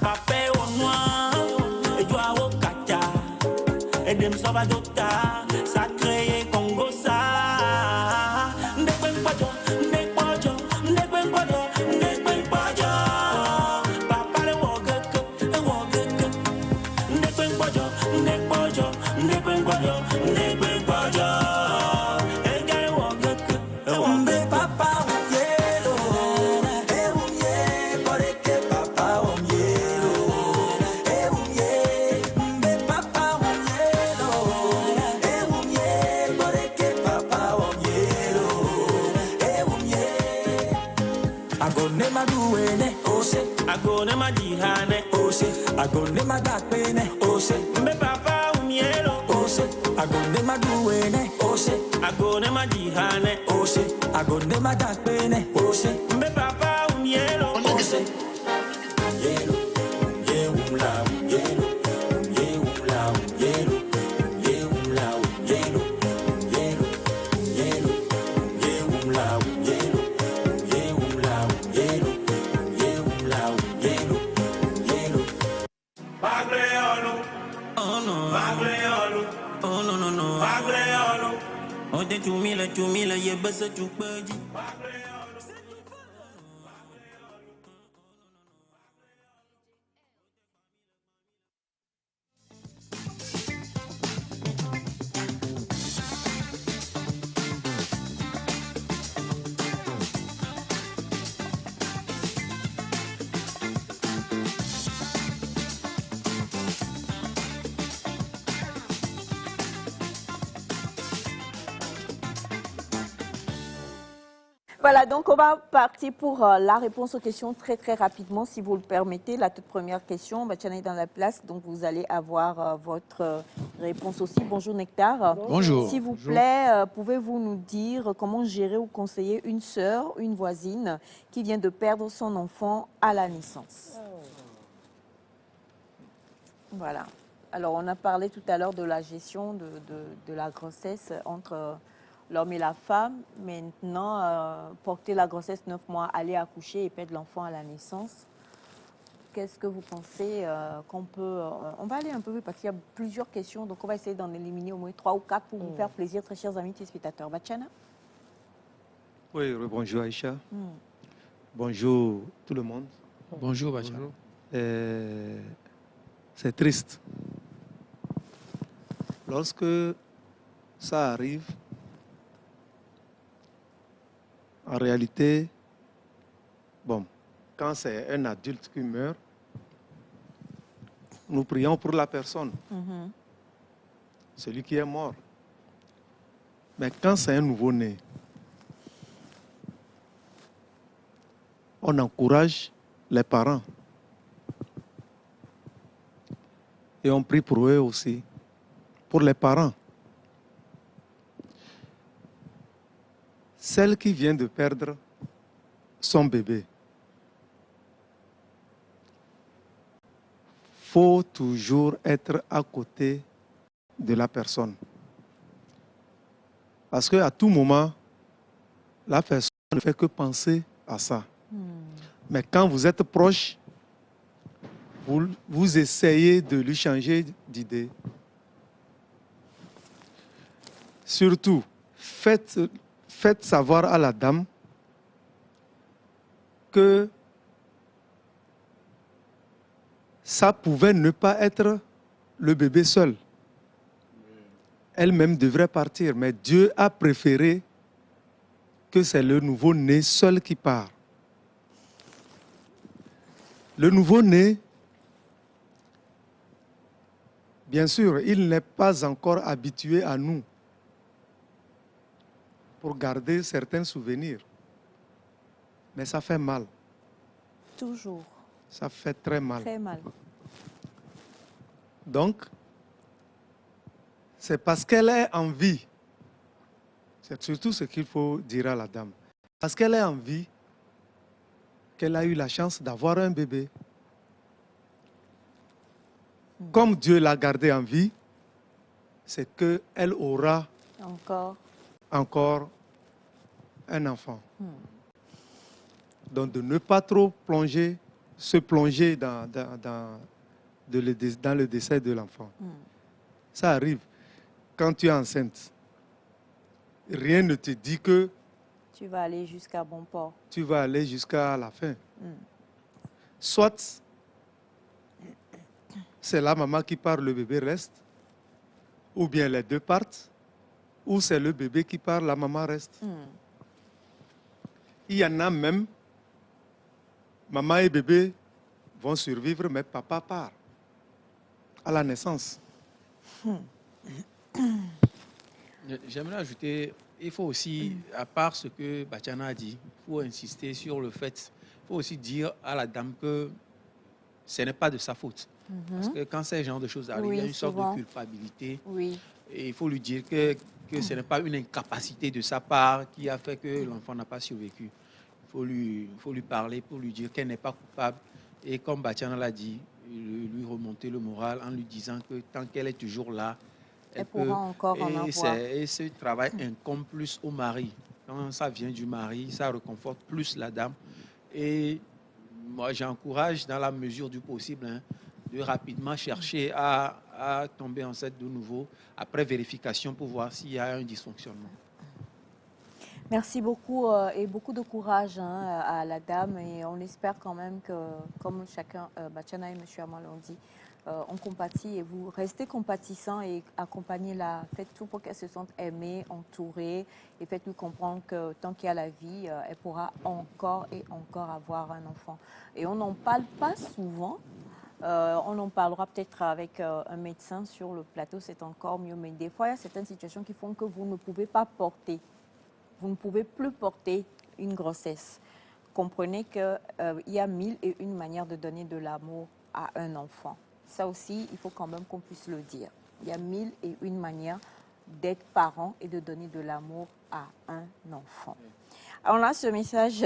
papé wonwa edwa okata edem savadota sacré Congo sa ndekwenpajo papa le wogeke ndekwenpajo egale wogeke mbe papa uyelo e unye koreke papa uyelo e unye mbe papa uyelo e unye koreke papa uyelo e unye agone maduene ose agone madihane ose agone madakpene ose mbe papa uyelo ose agone maduene ose agone madihane ose agone madakpene ose mbe papa uyelo ose uyelo uyela uyelo uyela uyelo uyela uyelo uyelo uyelo uyela uyelo uyela uyelo uyela uyelo uyelo Bagleolo oh no Bagleolo oh no no no Bagleolo oh de chumila ye besa chupaji Voilà, donc on va partir pour la réponse aux questions très très rapidement, si vous le permettez. La toute première question, Bachana est dans la place, donc vous allez avoir votre réponse aussi. Bonjour Nectar. Bonjour. S'il vous plaît, pouvez-vous nous dire comment gérer ou conseiller une sœur, une voisine qui vient de perdre son enfant à la naissance? Voilà. Alors, on a parlé tout à l'heure de la gestion de la grossesse entre l'homme et la femme. Maintenant, porter la grossesse 9 mois, aller accoucher et perdre l'enfant à la naissance. Qu'est-ce que vous pensez qu'on peut... on va aller un peu plus parce qu'il y a plusieurs questions. Donc, on va essayer d'en éliminer au moins 3 ou 4 pour vous faire plaisir, très chers amis téléspectateurs. Bachana? Oui, bonjour Aïcha. Bonjour tout le monde. Bonjour, Bachar. C'est triste. Lorsque ça arrive, en réalité, bon, quand c'est un adulte qui meurt, nous prions pour la personne, celui qui est mort. Mais quand c'est un nouveau-né, on encourage les parents. Et on prie pour eux aussi, pour les parents. Celle qui vient de perdre son bébé, faut toujours être à côté de la personne. Parce qu'à tout moment, la personne ne fait que penser à ça. Mais quand vous êtes proche, vous essayez de lui changer d'idée. Surtout, faites savoir à la dame que ça pouvait ne pas être le bébé seul. Elle-même devrait partir, mais Dieu a préféré que c'est le nouveau-né seul qui part. Le nouveau-né, bien sûr, il n'est pas encore habitué à nous pour garder certains souvenirs. Mais ça fait mal. Toujours. Ça fait très mal. Très mal. Donc, c'est parce qu'elle est en vie. C'est surtout ce qu'il faut dire à la dame. Parce qu'elle est en vie qu'elle a eu la chance d'avoir un bébé. Comme Dieu l'a gardée en vie, c'est qu'elle aura encore un enfant. Donc de ne pas trop se plonger dans le décès de l'enfant. Ça arrive. Quand tu es enceinte, rien ne te dit que tu vas aller jusqu'à bon port. Tu vas aller jusqu'à la fin. Soit c'est la maman qui part, le bébé reste, ou bien les deux partent, ou c'est le bébé qui part, la maman reste. Il y en a même, maman et bébé vont survivre, mais papa part à la naissance. J'aimerais ajouter, il faut aussi, à part ce que Bachana a dit, il faut insister sur le fait, il faut aussi dire à la dame que ce n'est pas de sa faute. Parce que quand ces genres de choses arrivent, il y a une sorte de culpabilité. Et il faut lui dire que ce n'est pas une incapacité de sa part qui a fait que l'enfant n'a pas survécu. Il faut lui parler pour lui dire qu'elle n'est pas coupable. Et comme Bachana l'a dit, lui remonter le moral en lui disant que tant qu'elle est toujours là, elle pourra encore en avoir. Et ce travail incombe plus au mari. Quand ça vient du mari, ça réconforte plus la dame. Et moi, j'encourage, dans la mesure du possible, de rapidement chercher à tomber enceinte de nouveau, après vérification pour voir s'il y a un dysfonctionnement. Merci beaucoup et beaucoup de courage à la dame. Et on espère quand même que, comme chacun, Bachana et M. Amal l'ont dit, on compatit et vous restez compatissants et accompagnez-la. Faites tout pour qu'elle se sente aimée, entourée et faites-lui comprendre que tant qu'il y a la vie, elle pourra encore et encore avoir un enfant. Et on n'en parle pas souvent. On en parlera peut-être avec un médecin sur le plateau, c'est encore mieux. Mais des fois, il y a certaines situations qui font que vous ne pouvez pas porter. Vous ne pouvez plus porter une grossesse. Comprenez qu'il y a 1001 manières de donner de l'amour à un enfant. Ça aussi, il faut quand même qu'on puisse le dire. Il y a 1001 manières d'être parent et de donner de l'amour à un enfant. Alors, on a ce message.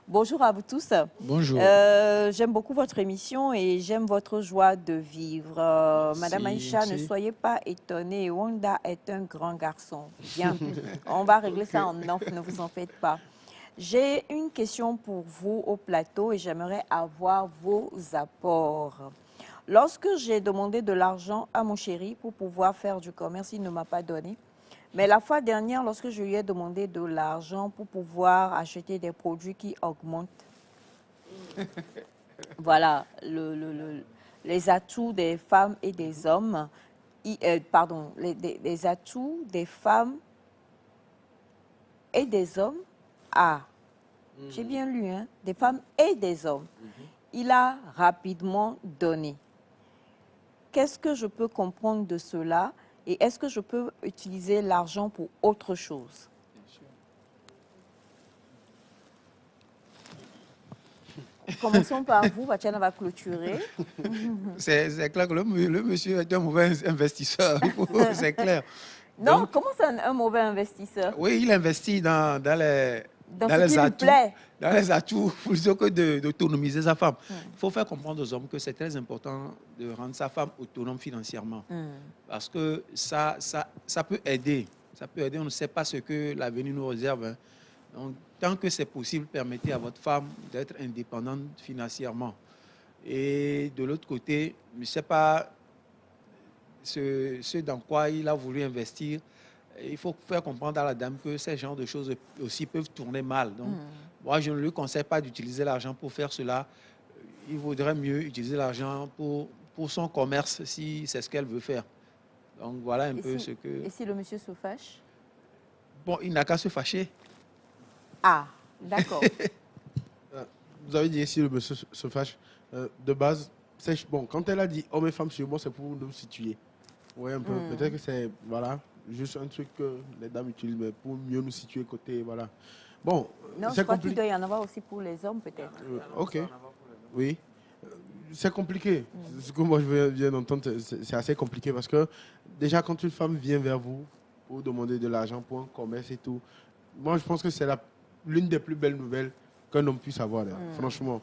Bonjour à vous tous. Bonjour. J'aime beaucoup votre émission et j'aime votre joie de vivre. Madame Aïcha, ne soyez pas étonnée. Wanda est un grand garçon. Bien, on va régler ça en off, ne vous en faites pas. J'ai une question pour vous au plateau et j'aimerais avoir vos apports. Lorsque j'ai demandé de l'argent à mon chéri pour pouvoir faire du commerce, il ne m'a pas donné. Mais la fois dernière, lorsque je lui ai demandé de l'argent pour pouvoir acheter des produits qui augmentent, voilà, les atouts des femmes et des hommes, pardon, les atouts des femmes et des hommes, j'ai bien lu, hein, des femmes et des hommes. Il a rapidement donné. Qu'est-ce que je peux comprendre de cela? Et est-ce que je peux utiliser l'argent pour autre chose? Commençons par vous, Bachana va clôturer. C'est clair que le monsieur est un mauvais investisseur, c'est clair. Non, Donc, comment c'est un mauvais investisseur? oui, il investit dans les ce qui lui plaît. dans les atouts plutôt que d'autonomiser sa femme. Il faut faire comprendre aux hommes que c'est très important de rendre sa femme autonome financièrement. Parce que ça peut aider. Ça peut aider. On ne sait pas ce que l'avenir nous réserve. Hein. Donc, tant que c'est possible, permettez à votre femme d'être indépendante financièrement. Et de l'autre côté, je ne sais pas ce dans quoi il a voulu investir. Il faut faire comprendre à la dame que ces genres de choses aussi peuvent tourner mal. Donc, moi, je ne lui conseille pas d'utiliser l'argent pour faire cela. Il vaudrait mieux utiliser l'argent pour son commerce si c'est ce qu'elle veut faire. Donc, voilà un peu ce que... Et si le monsieur se fâche? Bon, il n'a qu'à se fâcher. Ah, d'accord. Vous avez dit si le monsieur se fâche. De base, bon, quand elle a dit hommes et femmes sur moi, c'est pour nous situer. Oui, un peu. Peut-être que c'est, voilà, juste un truc que les dames utilisent, mais pour mieux nous situer côté, voilà. Bon, non, je crois qu'il doit y en avoir aussi pour les hommes, peut-être. Ok. Oui. C'est compliqué. Ce que moi je viens d'entendre, c'est assez compliqué parce que déjà, quand une femme vient vers vous pour demander de l'argent pour un commerce et tout, moi je pense que c'est l'une des plus belles nouvelles qu'un homme puisse avoir. Franchement.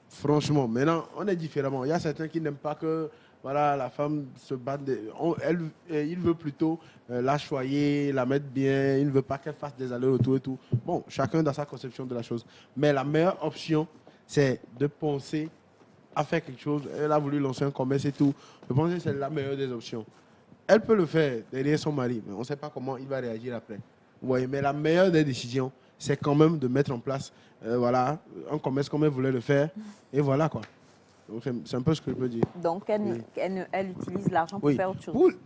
Franchement. Maintenant, on est différemment. Il y a certains qui n'aiment pas que voilà, la femme se batte. Il veut plutôt la choyer, la mettre bien. Il ne veut pas qu'elle fasse des allers-retours et tout. Bon, chacun dans sa conception de la chose. Mais la meilleure option, c'est de penser à faire quelque chose. Elle a voulu lancer un commerce et tout. Je pense que c'est la meilleure des options. Elle peut le faire derrière son mari, mais on ne sait pas comment il va réagir après. Vous voyez, mais la meilleure des décisions, c'est quand même de mettre en place voilà, un commerce comme elle voulait le faire. Et voilà quoi. C'est un peu ce que je peux dire. Donc, elle utilise l'argent pour faire autre chose.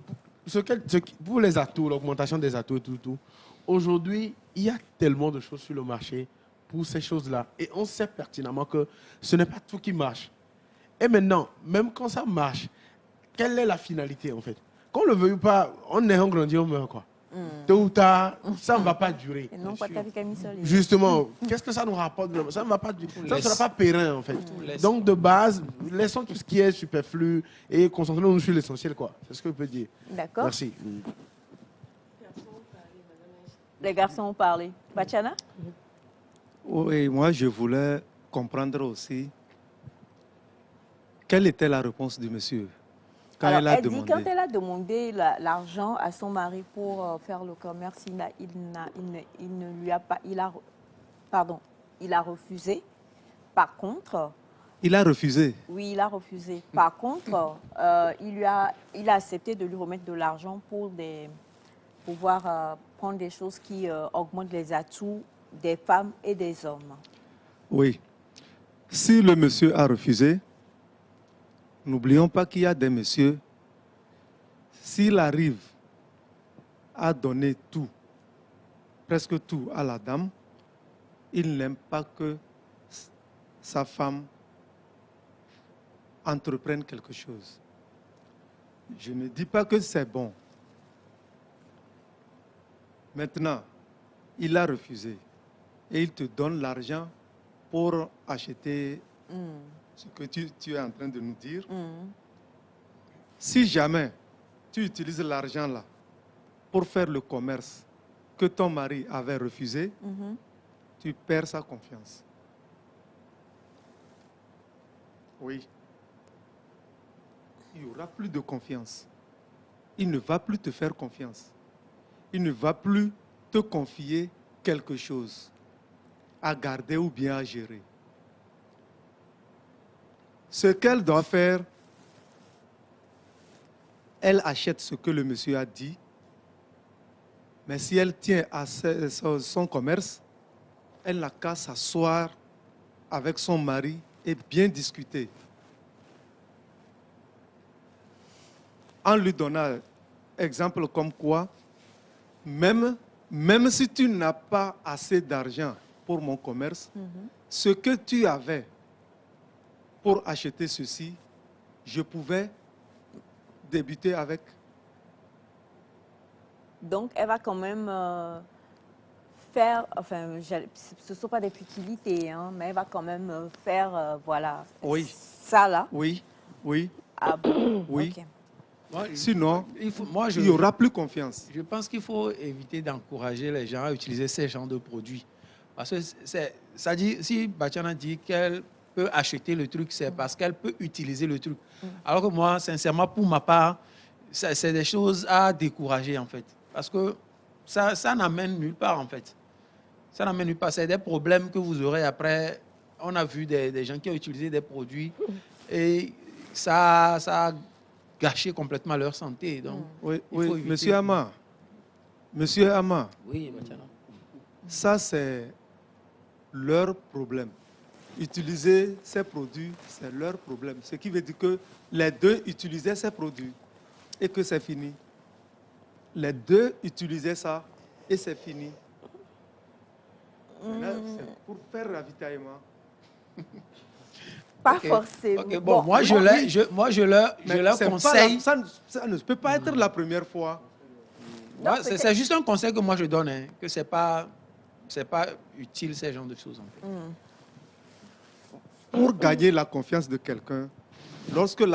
Pour les atouts, l'augmentation des atouts et tout, aujourd'hui, il y a tellement de choses sur le marché pour ces choses-là. Et on sait pertinemment que ce n'est pas tout qui marche. Et maintenant, même quand ça marche, quelle est la finalité en fait? Qu'on le veuille ou pas, on est en grandit, on meurt quoi. Tôt ou tard, ça ne va pas durer. Et non, pas justement, qu'est-ce que ça nous rapporte? Ça ne va pas durer. Ça ne sera pas périn en fait. Donc de base, laissons tout ce qui est superflu et concentrons-nous sur l'essentiel quoi. C'est ce que je peux dire. D'accord. Merci. Les garçons ont parlé. Bachana? Oui, moi je voulais comprendre aussi quelle était la réponse du monsieur. Quand Alors, elle a demandé. Quand elle a demandé l'argent à son mari pour faire le commerce, il a refusé. Par contre... Il a refusé? Oui, il a refusé. Par contre, il a accepté de lui remettre de l'argent pour pouvoir prendre des choses qui augmentent les atouts des femmes et des hommes. Oui. Si le monsieur a refusé, n'oublions pas qu'il y a des messieurs, s'il arrive à donner tout, presque tout à la dame, il n'aime pas que sa femme entreprenne quelque chose. Je ne dis pas que c'est bon. Maintenant, il a refusé. et il te donne l'argent pour acheter ce que tu es en train de nous dire. Si jamais tu utilises l'argent là pour faire le commerce que ton mari avait refusé, tu perds sa confiance. Oui. Il n'y aura plus de confiance. Il ne va plus te faire confiance. Il ne va plus te confier quelque chose à garder ou bien à gérer. Ce qu'elle doit faire, elle achète ce que le monsieur a dit, mais si elle tient à son commerce, elle n'a qu'à s'asseoir avec son mari et bien discuter. En lui donnant exemple comme quoi, même si tu n'as pas assez d'argent pour mon commerce, ce que tu avais pour acheter ceci, je pouvais débuter avec. Donc, elle va quand même faire, enfin, ce ne sont pas des futilités, hein, mais elle va quand même faire, voilà, Oui. ça là. Oui, oui, Ah bon? oui. Ok. Sinon, il il n'y aura plus confiance. Je pense qu'il faut éviter d'encourager les gens à utiliser ces genres de produits. Parce que ça dit, si Batiana dit qu'elle peut acheter le truc, c'est parce qu'elle peut utiliser le truc. Alors que moi, sincèrement, pour ma part, c'est des choses à décourager, en fait. Parce que ça n'amène nulle part, en fait. Ça n'amène nulle part. C'est des problèmes que vous aurez après. On a vu des gens qui ont utilisé des produits et ça a gâché complètement leur santé. Donc, Oui, il faut éviter. Monsieur Ama. Monsieur Ama. Oui, Batiana. Ça, c'est leur problème. Utiliser ces produits, c'est leur problème. Ce qui veut dire que les deux utilisaient ces produits et que c'est fini. Les deux utilisaient ça et c'est fini. Là, c'est pour faire ravitaillement. Pas Ok. forcément. Ok, bon, moi, je leur c'est conseille. ça ne peut pas être la première fois. Moi, c'est juste un conseil que moi je donne, hein, que c'est pas utile ces genres de choses. En fait. Pour gagner la confiance de quelqu'un, lorsque la